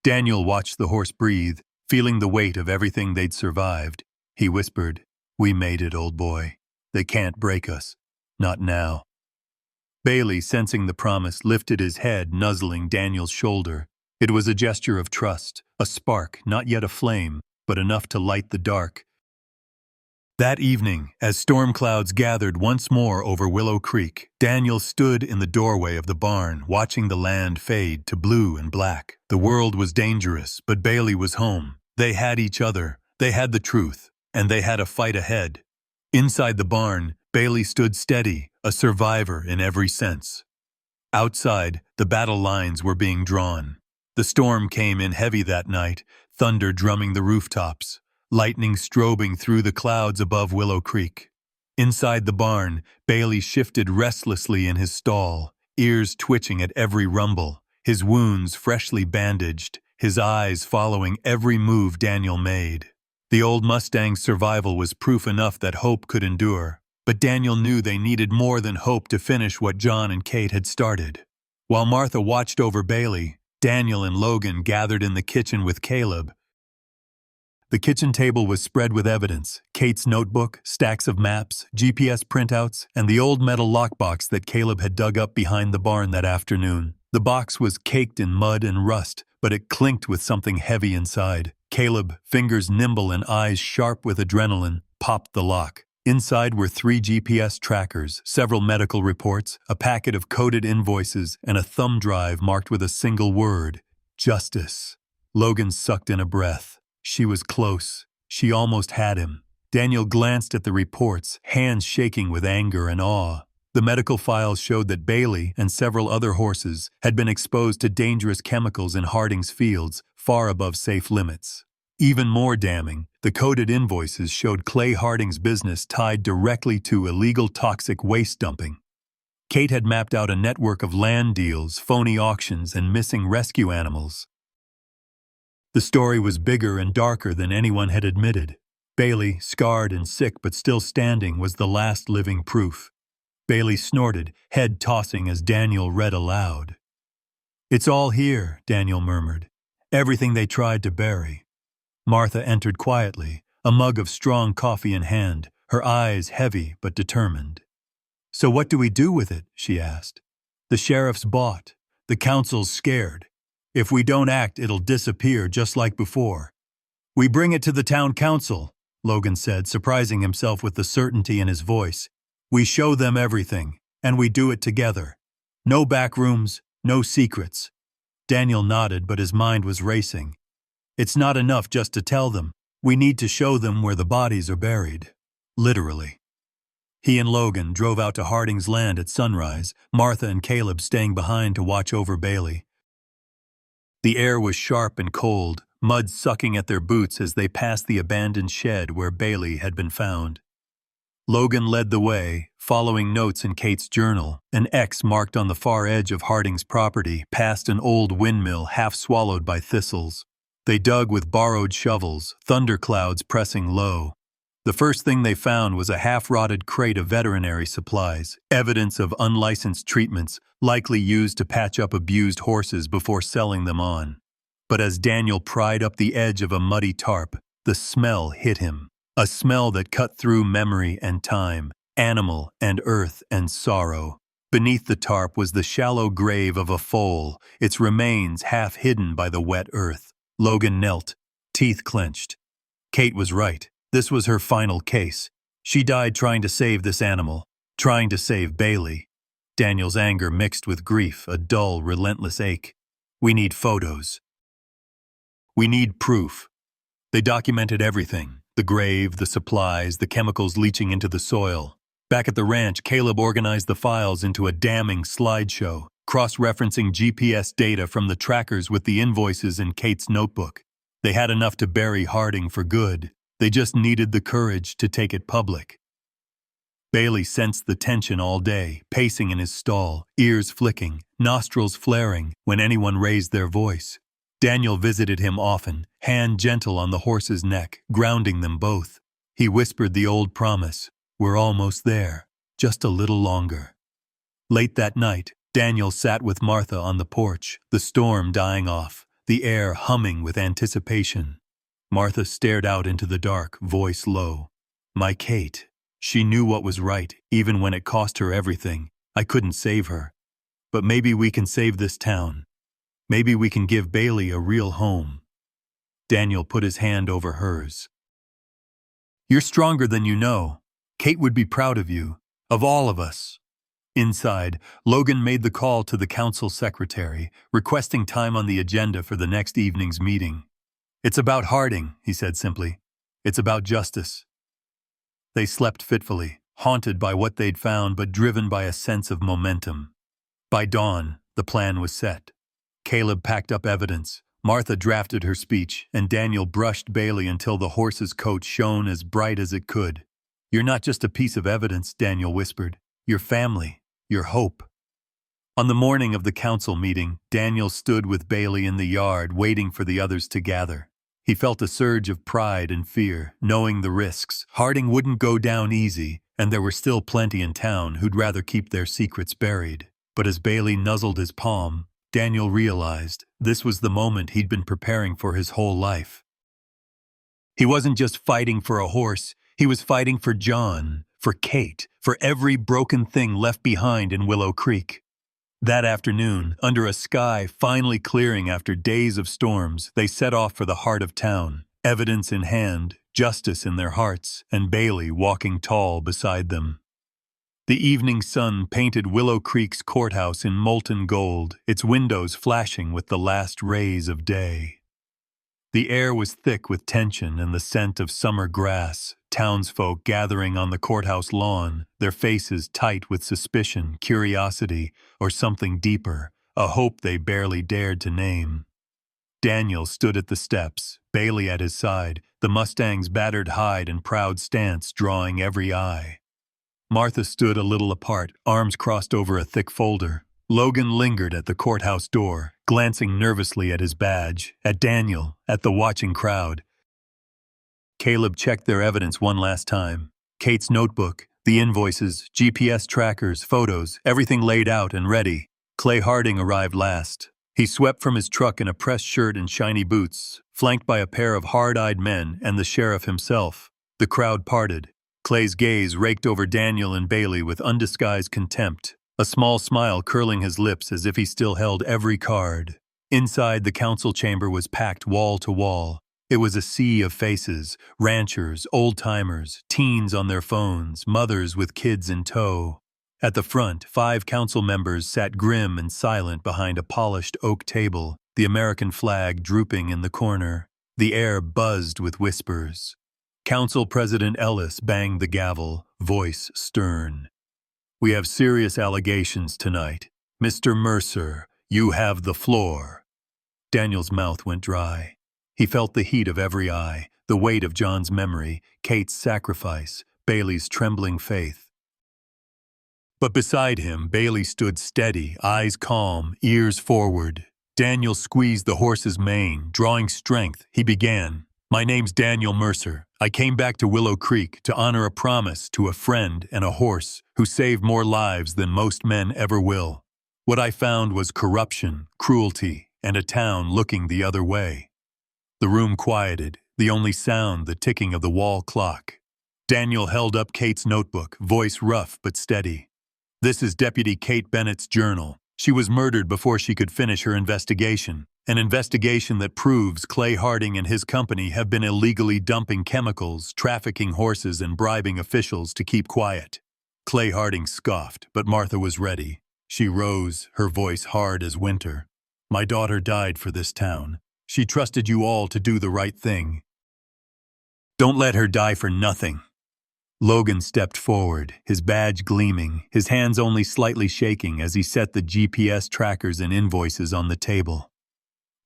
Daniel watched the horse breathe, feeling the weight of everything they'd survived. He whispered, "We made it, old boy. They can't break us. Not now." Bailey, sensing the promise, lifted his head, nuzzling Daniel's shoulder. It was a gesture of trust, a spark, not yet a flame, but enough to light the dark. That evening, as storm clouds gathered once more over Willow Creek, Daniel stood in the doorway of the barn, watching the land fade to blue and black. The world was dangerous, but Bailey was home. They had each other, they had the truth, and they had a fight ahead. Inside the barn, Bailey stood steady, a survivor in every sense. Outside, the battle lines were being drawn. The storm came in heavy that night, thunder drumming the rooftops, lightning strobing through the clouds above Willow Creek. Inside the barn, Bailey shifted restlessly in his stall, ears twitching at every rumble, his wounds freshly bandaged, his eyes following every move Daniel made. The old Mustang's survival was proof enough that hope could endure, but Daniel knew they needed more than hope to finish what John and Kate had started. While Martha watched over Bailey, Daniel and Logan gathered in the kitchen with Caleb. The kitchen table was spread with evidence, Kate's notebook, stacks of maps, GPS printouts, and the old metal lockbox that Caleb had dug up behind the barn that afternoon. The box was caked in mud and rust, but it clinked with something heavy inside. Caleb, fingers nimble and eyes sharp with adrenaline, popped the lock. Inside were 3 GPS trackers, several medical reports, a packet of coded invoices, and a thumb drive marked with a single word, justice. Logan sucked in a breath. She was close. She almost had him. Daniel glanced at the reports, hands shaking with anger and awe. The medical files showed that Bailey and several other horses had been exposed to dangerous chemicals in Harding's fields, far above safe limits. Even more damning, the coded invoices showed Clay Harding's business tied directly to illegal toxic waste dumping. Kate had mapped out a network of land deals, phony auctions, and missing rescue animals. The story was bigger and darker than anyone had admitted. Bailey, scarred and sick but still standing, was the last living proof. Bailey snorted, head tossing as Daniel read aloud. "It's all here," Daniel murmured. "Everything they tried to bury." Martha entered quietly, a mug of strong coffee in hand, her eyes heavy but determined. "So what do we do with it?" she asked. "The sheriff's bought. The council's scared. If we don't act, it'll disappear just like before." "We bring it to the town council," Logan said, surprising himself with the certainty in his voice. "We show them everything, and we do it together. No backrooms, no secrets." Daniel nodded, but his mind was racing. "It's not enough just to tell them. We need to show them where the bodies are buried." Literally. He and Logan drove out to Harding's land at sunrise, Martha and Caleb staying behind to watch over Bailey. The air was sharp and cold, mud sucking at their boots as they passed the abandoned shed where Bailey had been found. Logan led the way, following notes in Kate's journal, an X marked on the far edge of Harding's property, past an old windmill half swallowed by thistles. They dug with borrowed shovels, thunderclouds pressing low. The first thing they found was a half-rotted crate of veterinary supplies, evidence of unlicensed treatments likely used to patch up abused horses before selling them on. But as Daniel pried up the edge of a muddy tarp, the smell hit him. A smell that cut through memory and time, animal and earth and sorrow. Beneath the tarp was the shallow grave of a foal, its remains half hidden by the wet earth. Logan knelt, teeth clenched. Kate was right. This was her final case. She died trying to save this animal, trying to save Bailey. Daniel's anger mixed with grief, a dull, relentless ache. We need photos. We need proof. They documented everything. The grave, the supplies, the chemicals leaching into the soil. Back at the ranch, Caleb organized the files into a damning slideshow, cross-referencing GPS data from the trackers with the invoices in Kate's notebook. They had enough to bury Harding for good. They just needed the courage to take it public. Bailey sensed the tension all day, pacing in his stall, ears flicking, nostrils flaring when anyone raised their voice. Daniel visited him often, hand gentle on the horse's neck, grounding them both. He whispered the old promise, "We're almost there, just a little longer." Late that night, Daniel sat with Martha on the porch, the storm dying off, the air humming with anticipation. Martha stared out into the dark, voice low. "My Kate. She knew what was right, even when it cost her everything. I couldn't save her. But maybe we can save this town. Maybe we can give Bailey a real home." Daniel put his hand over hers. "You're stronger than you know. Kate would be proud of you, of all of us." Inside, Logan made the call to the council secretary, requesting time on the agenda for the next evening's meeting. "It's about Harding," he said simply. "It's about justice." They slept fitfully, haunted by what they'd found but driven by a sense of momentum. By dawn, the plan was set. Caleb packed up evidence, Martha drafted her speech, and Daniel brushed Bailey until the horse's coat shone as bright as it could. "You're not just a piece of evidence," Daniel whispered. "You're family, your hope." On the morning of the council meeting, Daniel stood with Bailey in the yard waiting for the others to gather. He felt a surge of pride and fear, knowing the risks. Harding wouldn't go down easy, and there were still plenty in town who'd rather keep their secrets buried. But as Bailey nuzzled his palm, Daniel realized this was the moment he'd been preparing for his whole life. He wasn't just fighting for a horse, he was fighting for John, for Kate, for every broken thing left behind in Willow Creek. That afternoon, under a sky finally clearing after days of storms, they set off for the heart of town, evidence in hand, justice in their hearts, and Bailey walking tall beside them. The evening sun painted Willow Creek's courthouse in molten gold, its windows flashing with the last rays of day. The air was thick with tension and the scent of summer grass, townsfolk gathering on the courthouse lawn, their faces tight with suspicion, curiosity, or something deeper, a hope they barely dared to name. Daniel stood at the steps, Bailey at his side, the Mustang's battered hide and proud stance drawing every eye. Martha stood a little apart, arms crossed over a thick folder. Logan lingered at the courthouse door, glancing nervously at his badge, at Daniel, at the watching crowd. Caleb checked their evidence one last time. Kate's notebook, the invoices, GPS trackers, photos, everything laid out and ready. Clay Harding arrived last. He swept from his truck in a pressed shirt and shiny boots, flanked by a pair of hard-eyed men and the sheriff himself. The crowd parted. Clay's gaze raked over Daniel and Bailey with undisguised contempt, a small smile curling his lips as if he still held every card. Inside, the council chamber was packed wall to wall. It was a sea of faces, ranchers, old-timers, teens on their phones, mothers with kids in tow. At the front, 5 council members sat grim and silent behind a polished oak table, the American flag drooping in the corner. The air buzzed with whispers. Council President Ellis banged the gavel, voice stern. "We have serious allegations tonight. Mr. Mercer, you have the floor." Daniel's mouth went dry. He felt the heat of every eye, the weight of John's memory, Kate's sacrifice, Bailey's trembling faith. But beside him, Bailey stood steady, eyes calm, ears forward. Daniel squeezed the horse's mane, drawing strength. He began, "My name's Daniel Mercer. I came back to Willow Creek to honor a promise to a friend and a horse who saved more lives than most men ever will. What I found was corruption, cruelty, and a town looking the other way." The room quieted, the only sound the ticking of the wall clock. Daniel held up Kate's notebook, voice rough but steady. "This is Deputy Kate Bennett's journal. She was murdered before she could finish her investigation. An investigation that proves Clay Harding and his company have been illegally dumping chemicals, trafficking horses, and bribing officials to keep quiet." Clay Harding scoffed, but Martha was ready. She rose, her voice hard as winter. "My daughter died for this town. She trusted you all to do the right thing. Don't let her die for nothing." Logan stepped forward, his badge gleaming, his hands only slightly shaking as he set the GPS trackers and invoices on the table.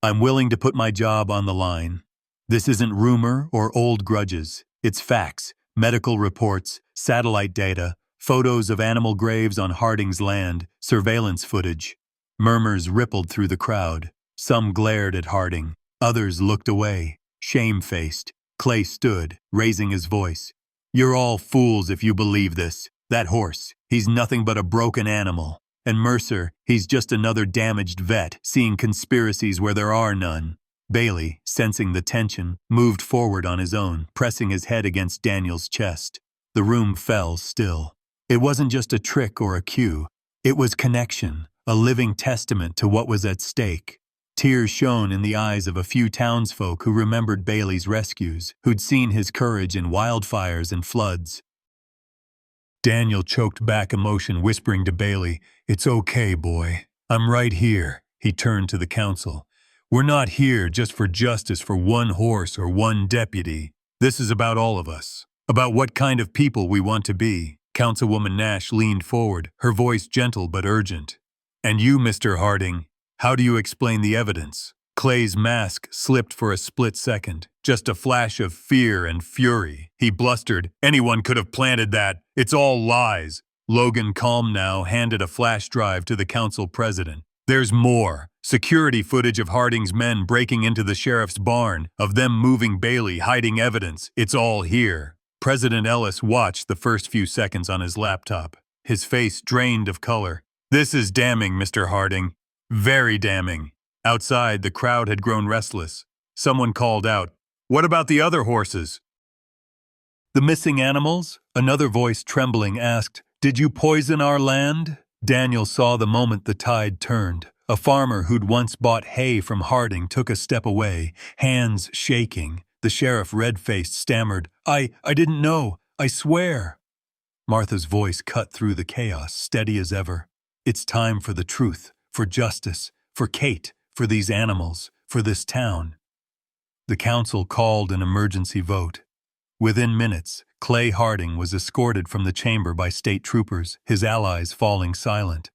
"I'm willing to put my job on the line. This isn't rumor or old grudges. It's facts, medical reports, satellite data, photos of animal graves on Harding's land, surveillance footage." Murmurs rippled through the crowd. Some glared at Harding. Others looked away, shame-faced. Clay stood, raising his voice. "You're all fools if you believe this. That horse, he's nothing but a broken animal. And Mercer, he's just another damaged vet, seeing conspiracies where there are none." Bailey, sensing the tension, moved forward on his own, pressing his head against Daniel's chest. The room fell still. It wasn't just a trick or a cue. It was connection, a living testament to what was at stake. Tears shone in the eyes of a few townsfolk who remembered Bailey's rescues, who'd seen his courage in wildfires and floods. Daniel choked back emotion, whispering to Bailey, "It's okay, boy. I'm right here." He turned to the council. "We're not here just for justice for one horse or one deputy. This is about all of us, about what kind of people we want to be." Councilwoman Nash leaned forward, her voice gentle but urgent. "And you, Mr. Harding, how do you explain the evidence?" Clay's mask slipped for a split second, just a flash of fear and fury. He blustered, "Anyone could have planted that. It's all lies." Logan, calm now, handed a flash drive to the council president. "There's more. Security footage of Harding's men breaking into the sheriff's barn, of them moving Bailey, hiding evidence. It's all here." President Ellis watched the first few seconds on his laptop, his face drained of color. "This is damning, Mr. Harding. Very damning." Outside, the crowd had grown restless. Someone called out, "What about the other horses?" "The missing animals?" Another voice, trembling, asked, "Did you poison our land?" Daniel saw the moment the tide turned. A farmer who'd once bought hay from Harding took a step away, hands shaking. The sheriff, red-faced, stammered, I didn't know. I swear." Martha's voice cut through the chaos, steady as ever. "It's time for the truth, for justice, for Kate, for these animals, for this town." The council called an emergency vote. Within minutes, Clay Harding was escorted from the chamber by state troopers, his allies falling silent.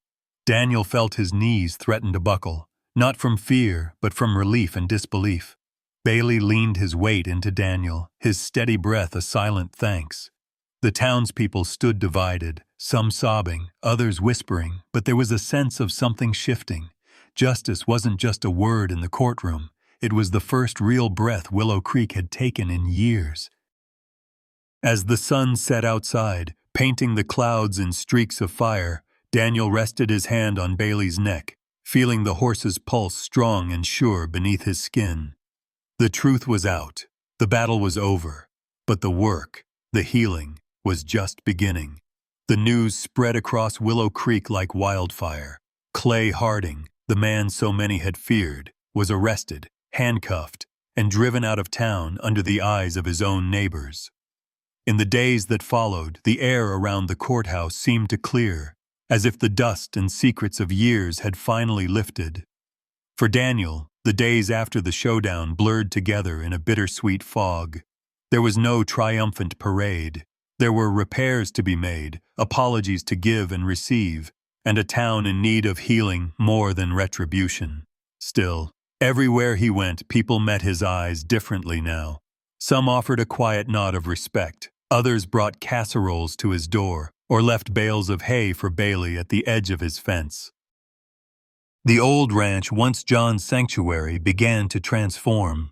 Daniel felt his knees threaten to buckle, not from fear, but from relief and disbelief. Bailey leaned his weight into Daniel, his steady breath a silent thanks. The townspeople stood divided, some sobbing, others whispering, but there was a sense of something shifting. Justice wasn't just a word in the courtroom. It was the first real breath Willow Creek had taken in years. As the sun set outside, painting the clouds in streaks of fire, Daniel rested his hand on Bailey's neck, feeling the horse's pulse strong and sure beneath his skin. The truth was out. The battle was over. But the work, the healing, was just beginning. The news spread across Willow Creek like wildfire. Clay Harding, the man so many had feared, was arrested, handcuffed, and driven out of town under the eyes of his own neighbors. In the days that followed, the air around the courthouse seemed to clear, as if the dust and secrets of years had finally lifted. For Daniel, the days after the showdown blurred together in a bittersweet fog. There was no triumphant parade. There were repairs to be made, apologies to give and receive, and a town in need of healing more than retribution. Still, everywhere he went, people met his eyes differently now. Some offered a quiet nod of respect. Others brought casseroles to his door or left bales of hay for Bailey at the edge of his fence. The old ranch, once John's sanctuary, began to transform.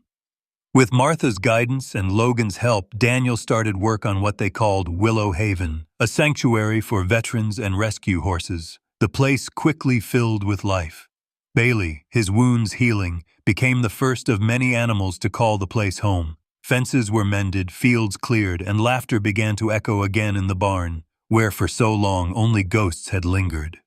With Martha's guidance and Logan's help, Daniel started work on what they called Willow Haven, a sanctuary for veterans and rescue horses. The place quickly filled with life. Bailey, his wounds healing, became the first of many animals to call the place home. Fences were mended, fields cleared, and laughter began to echo again in the barn, where for so long only ghosts had lingered.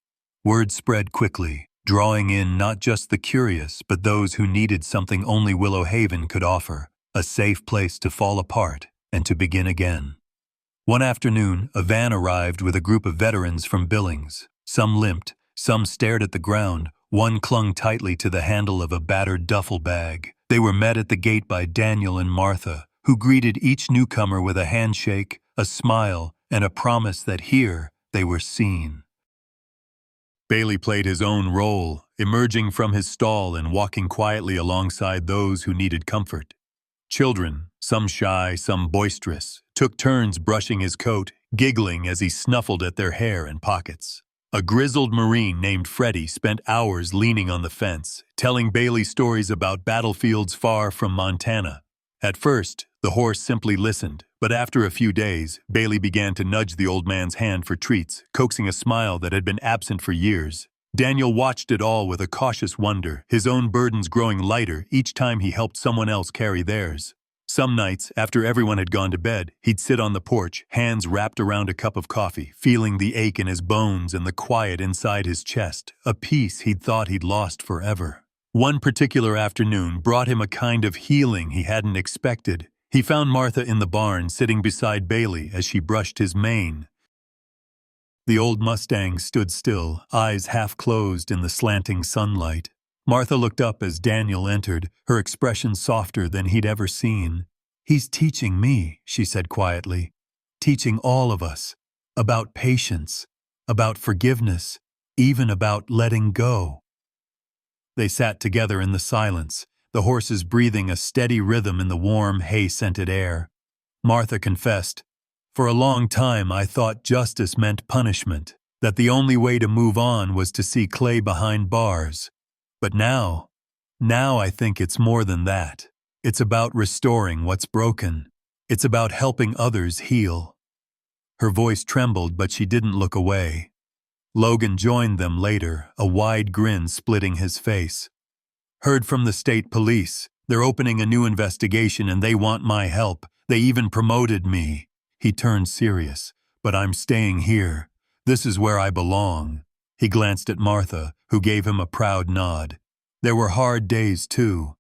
Word spread quickly, drawing in not just the curious, but those who needed something only Willow Haven could offer, a safe place to fall apart and to begin again. One afternoon, a van arrived with a group of veterans from Billings. Some limped, some stared at the ground, one clung tightly to the handle of a battered duffel bag. They were met at the gate by Daniel and Martha, who greeted each newcomer with a handshake, a smile, and a promise that here they were seen. Bailey played his own role, emerging from his stall and walking quietly alongside those who needed comfort. Children, some shy, some boisterous, took turns brushing his coat, giggling as he snuffled at their hair and pockets. A grizzled Marine named Freddie spent hours leaning on the fence, telling Bailey stories about battlefields far from Montana. At first, the horse simply listened, but after a few days, Bailey began to nudge the old man's hand for treats, coaxing a smile that had been absent for years. Daniel watched it all with a cautious wonder, his own burdens growing lighter each time he helped someone else carry theirs. Some nights, after everyone had gone to bed, he'd sit on the porch, hands wrapped around a cup of coffee, feeling the ache in his bones and the quiet inside his chest, a peace he'd thought he'd lost forever. One particular afternoon brought him a kind of healing he hadn't expected. He found Martha in the barn, sitting beside Bailey as she brushed his mane. The old Mustang stood still, eyes half closed in the slanting sunlight. Martha looked up as Daniel entered, her expression softer than he'd ever seen. "He's teaching me," she said quietly, "teaching all of us, about patience, about forgiveness, even about letting go." They sat together in the silence, the horses breathing a steady rhythm in the warm, hay-scented air. Martha confessed, "For a long time I thought justice meant punishment, that the only way to move on was to see clay behind bars. But now I think it's more than that. It's about restoring what's broken. It's about helping others heal." Her voice trembled, but she didn't look away. Logan joined them later, a wide grin splitting his face. "Heard from the state police. They're opening a new investigation and they want my help. They even promoted me." He turned serious. "But I'm staying here. This is where I belong." He glanced at Martha, who gave him a proud nod. There were hard days, too.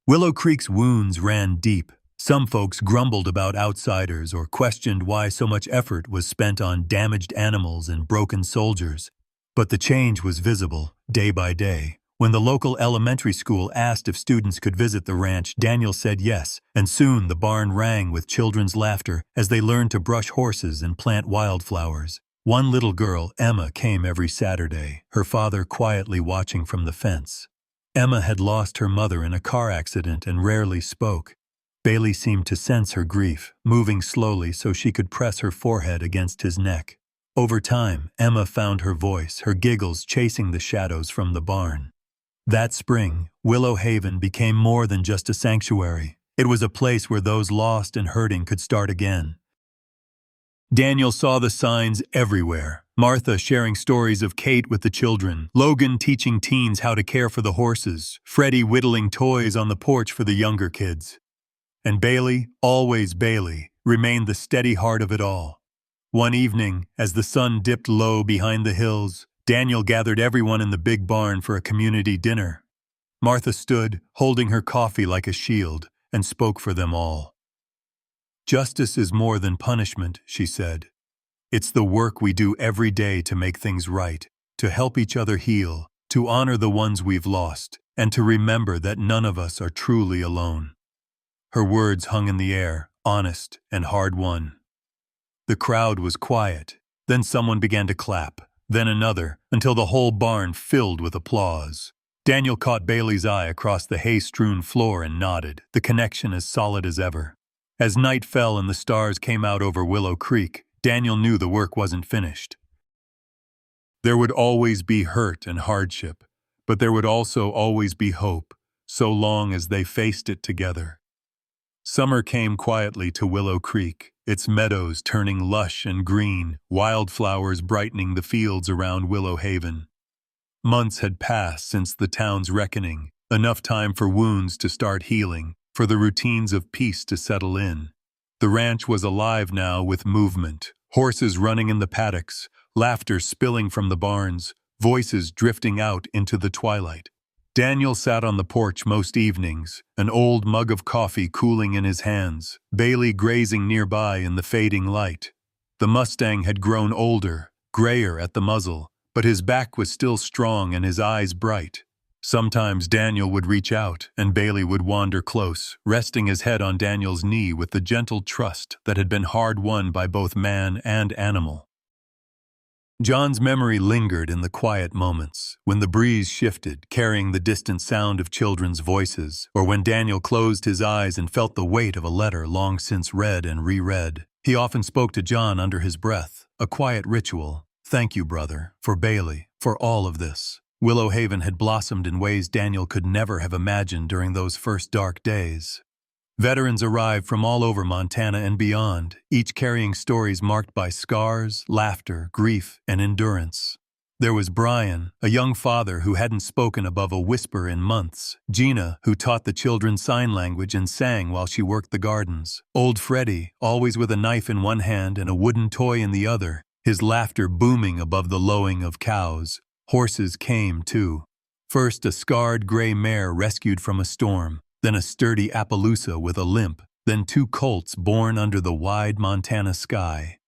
Willow Creek's wounds ran deep. Some folks grumbled about outsiders or questioned why so much effort was spent on damaged animals and broken soldiers. But the change was visible, day by day. When the local elementary school asked if students could visit the ranch, Daniel said yes, and soon the barn rang with children's laughter as they learned to brush horses and plant wildflowers. One little girl, Emma, came every Saturday, her father quietly watching from the fence. Emma had lost her mother in a car accident and rarely spoke. Bailey seemed to sense her grief, moving slowly so she could press her forehead against his neck. Over time, Emma found her voice, her giggles chasing the shadows from the barn. That spring, Willow Haven became more than just a sanctuary. It was a place where those lost and hurting could start again. Daniel saw the signs everywhere. Martha sharing stories of Kate with the children, Logan teaching teens how to care for the horses, Freddie whittling toys on the porch for the younger kids. And Bailey, always Bailey, remained the steady heart of it all. One evening, as the sun dipped low behind the hills, Daniel gathered everyone in the big barn for a community dinner. Martha stood, holding her coffee like a shield, and spoke for them all. "Justice is more than punishment," she said. "It's the work we do every day to make things right, to help each other heal, to honor the ones we've lost, and to remember that none of us are truly alone." Her words hung in the air, honest and hard-won. The crowd was quiet. Then someone began to clap, then another, until the whole barn filled with applause. Daniel caught Bailey's eye across the hay-strewn floor and nodded, the connection as solid as ever. As night fell and the stars came out over Willow Creek, Daniel knew the work wasn't finished. There would always be hurt and hardship, but there would also always be hope, so long as they faced it together. Summer came quietly to Willow Creek, its meadows turning lush and green, wildflowers brightening the fields around Willow Haven. Months had passed since the town's reckoning, enough time for wounds to start healing, for the routines of peace to settle in. The ranch was alive now with movement, horses running in the paddocks, laughter spilling from the barns, voices drifting out into the twilight. Daniel sat on the porch most evenings, an old mug of coffee cooling in his hands, Bailey grazing nearby in the fading light. The Mustang had grown older, grayer at the muzzle, but his back was still strong and his eyes bright. Sometimes Daniel would reach out, and Bailey would wander close, resting his head on Daniel's knee with the gentle trust that had been hard-won by both man and animal. John's memory lingered in the quiet moments, when the breeze shifted, carrying the distant sound of children's voices, or when Daniel closed his eyes and felt the weight of a letter long since read and reread. He often spoke to John under his breath, a quiet ritual. "Thank you, brother, for Bailey, for all of this." Willow Haven had blossomed in ways Daniel could never have imagined during those first dark days. Veterans arrived from all over Montana and beyond, each carrying stories marked by scars, laughter, grief, and endurance. There was Brian, a young father who hadn't spoken above a whisper in months. Gina, who taught the children sign language and sang while she worked the gardens. Old Freddie, always with a knife in one hand and a wooden toy in the other, his laughter booming above the lowing of cows. Horses came, too. First a scarred gray mare rescued from a storm, then a sturdy Appaloosa with a limp, then 2 colts born under the wide Montana sky.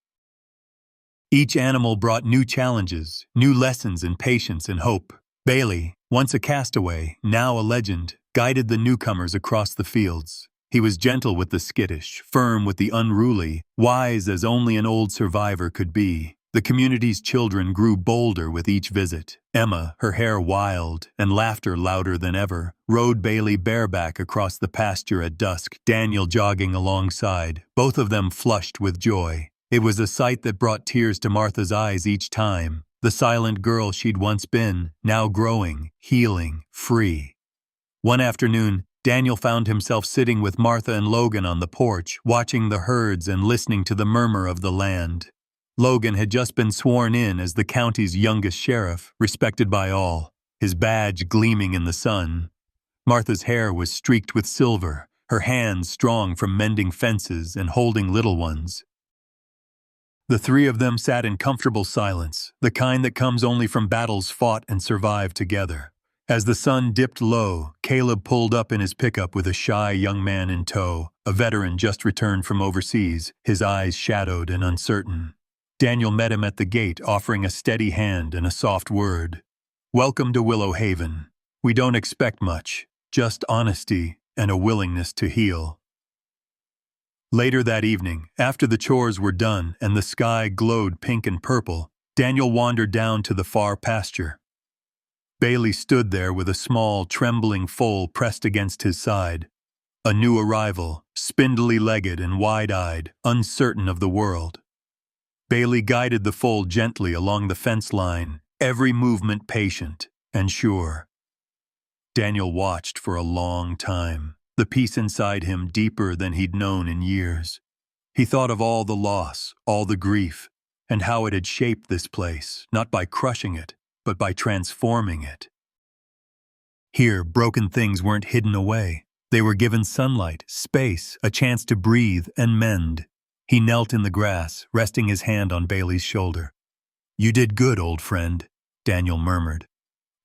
Each animal brought new challenges, new lessons in patience and hope. Bailey, once a castaway, now a legend, guided the newcomers across the fields. He was gentle with the skittish, firm with the unruly, wise as only an old survivor could be. The community's children grew bolder with each visit. Emma, her hair wild and laughter louder than ever, rode Bailey bareback across the pasture at dusk, Daniel jogging alongside, both of them flushed with joy. It was a sight that brought tears to Martha's eyes each time. The silent girl she'd once been, now growing, healing, free. One afternoon, Daniel found himself sitting with Martha and Logan on the porch, watching the herds and listening to the murmur of the land. Logan had just been sworn in as the county's youngest sheriff, respected by all, his badge gleaming in the sun. Martha's hair was streaked with silver, her hands strong from mending fences and holding little ones. The 3 of them sat in comfortable silence, the kind that comes only from battles fought and survived together. As the sun dipped low, Caleb pulled up in his pickup with a shy young man in tow, a veteran just returned from overseas, his eyes shadowed and uncertain. Daniel met him at the gate, offering a steady hand and a soft word. "Welcome to Willow Haven. We don't expect much, just honesty and a willingness to heal." Later that evening, after the chores were done and the sky glowed pink and purple, Daniel wandered down to the far pasture. Bailey stood there with a small, trembling foal pressed against his side. A new arrival, spindly-legged and wide-eyed, uncertain of the world. Bailey guided the foal gently along the fence line, every movement patient and sure. Daniel watched for a long time, the peace inside him deeper than he'd known in years. He thought of all the loss, all the grief, and how it had shaped this place, not by crushing it, but by transforming it. Here, broken things weren't hidden away. They were given sunlight, space, a chance to breathe and mend. He knelt in the grass, resting his hand on Bailey's shoulder. "You did good, old friend," Daniel murmured.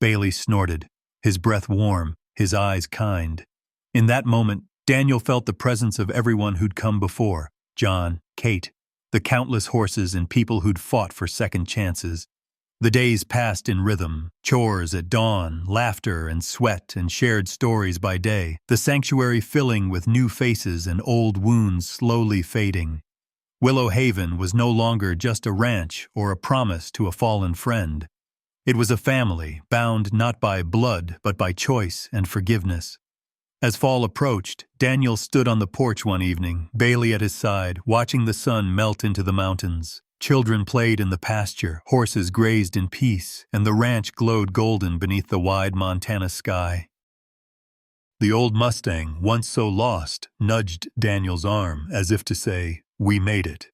Bailey snorted, his breath warm, his eyes kind. In that moment, Daniel felt the presence of everyone who'd come before, John, Kate, the countless horses and people who'd fought for second chances. The days passed in rhythm, chores at dawn, laughter and sweat and shared stories by day, the sanctuary filling with new faces and old wounds slowly fading. Willow Haven was no longer just a ranch or a promise to a fallen friend. It was a family, bound not by blood but by choice and forgiveness. As fall approached, Daniel stood on the porch one evening, Bailey at his side, watching the sun melt into the mountains. Children played in the pasture, horses grazed in peace, and the ranch glowed golden beneath the wide Montana sky. The old Mustang, once so lost, nudged Daniel's arm as if to say, "We made it."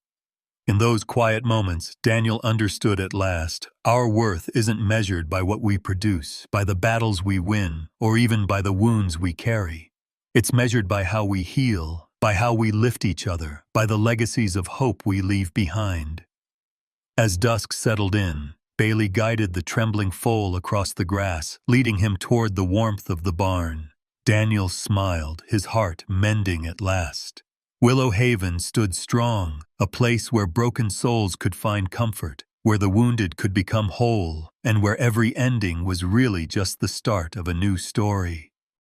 In those quiet moments, Daniel understood at last, our worth isn't measured by what we produce, by the battles we win, or even by the wounds we carry. It's measured by how we heal, by how we lift each other, by the legacies of hope we leave behind. As dusk settled in, Bailey guided the trembling foal across the grass, leading him toward the warmth of the barn. Daniel smiled, his heart mending at last. Willow Haven stood strong, a place where broken souls could find comfort, where the wounded could become whole, and where every ending was really just the start of a new story.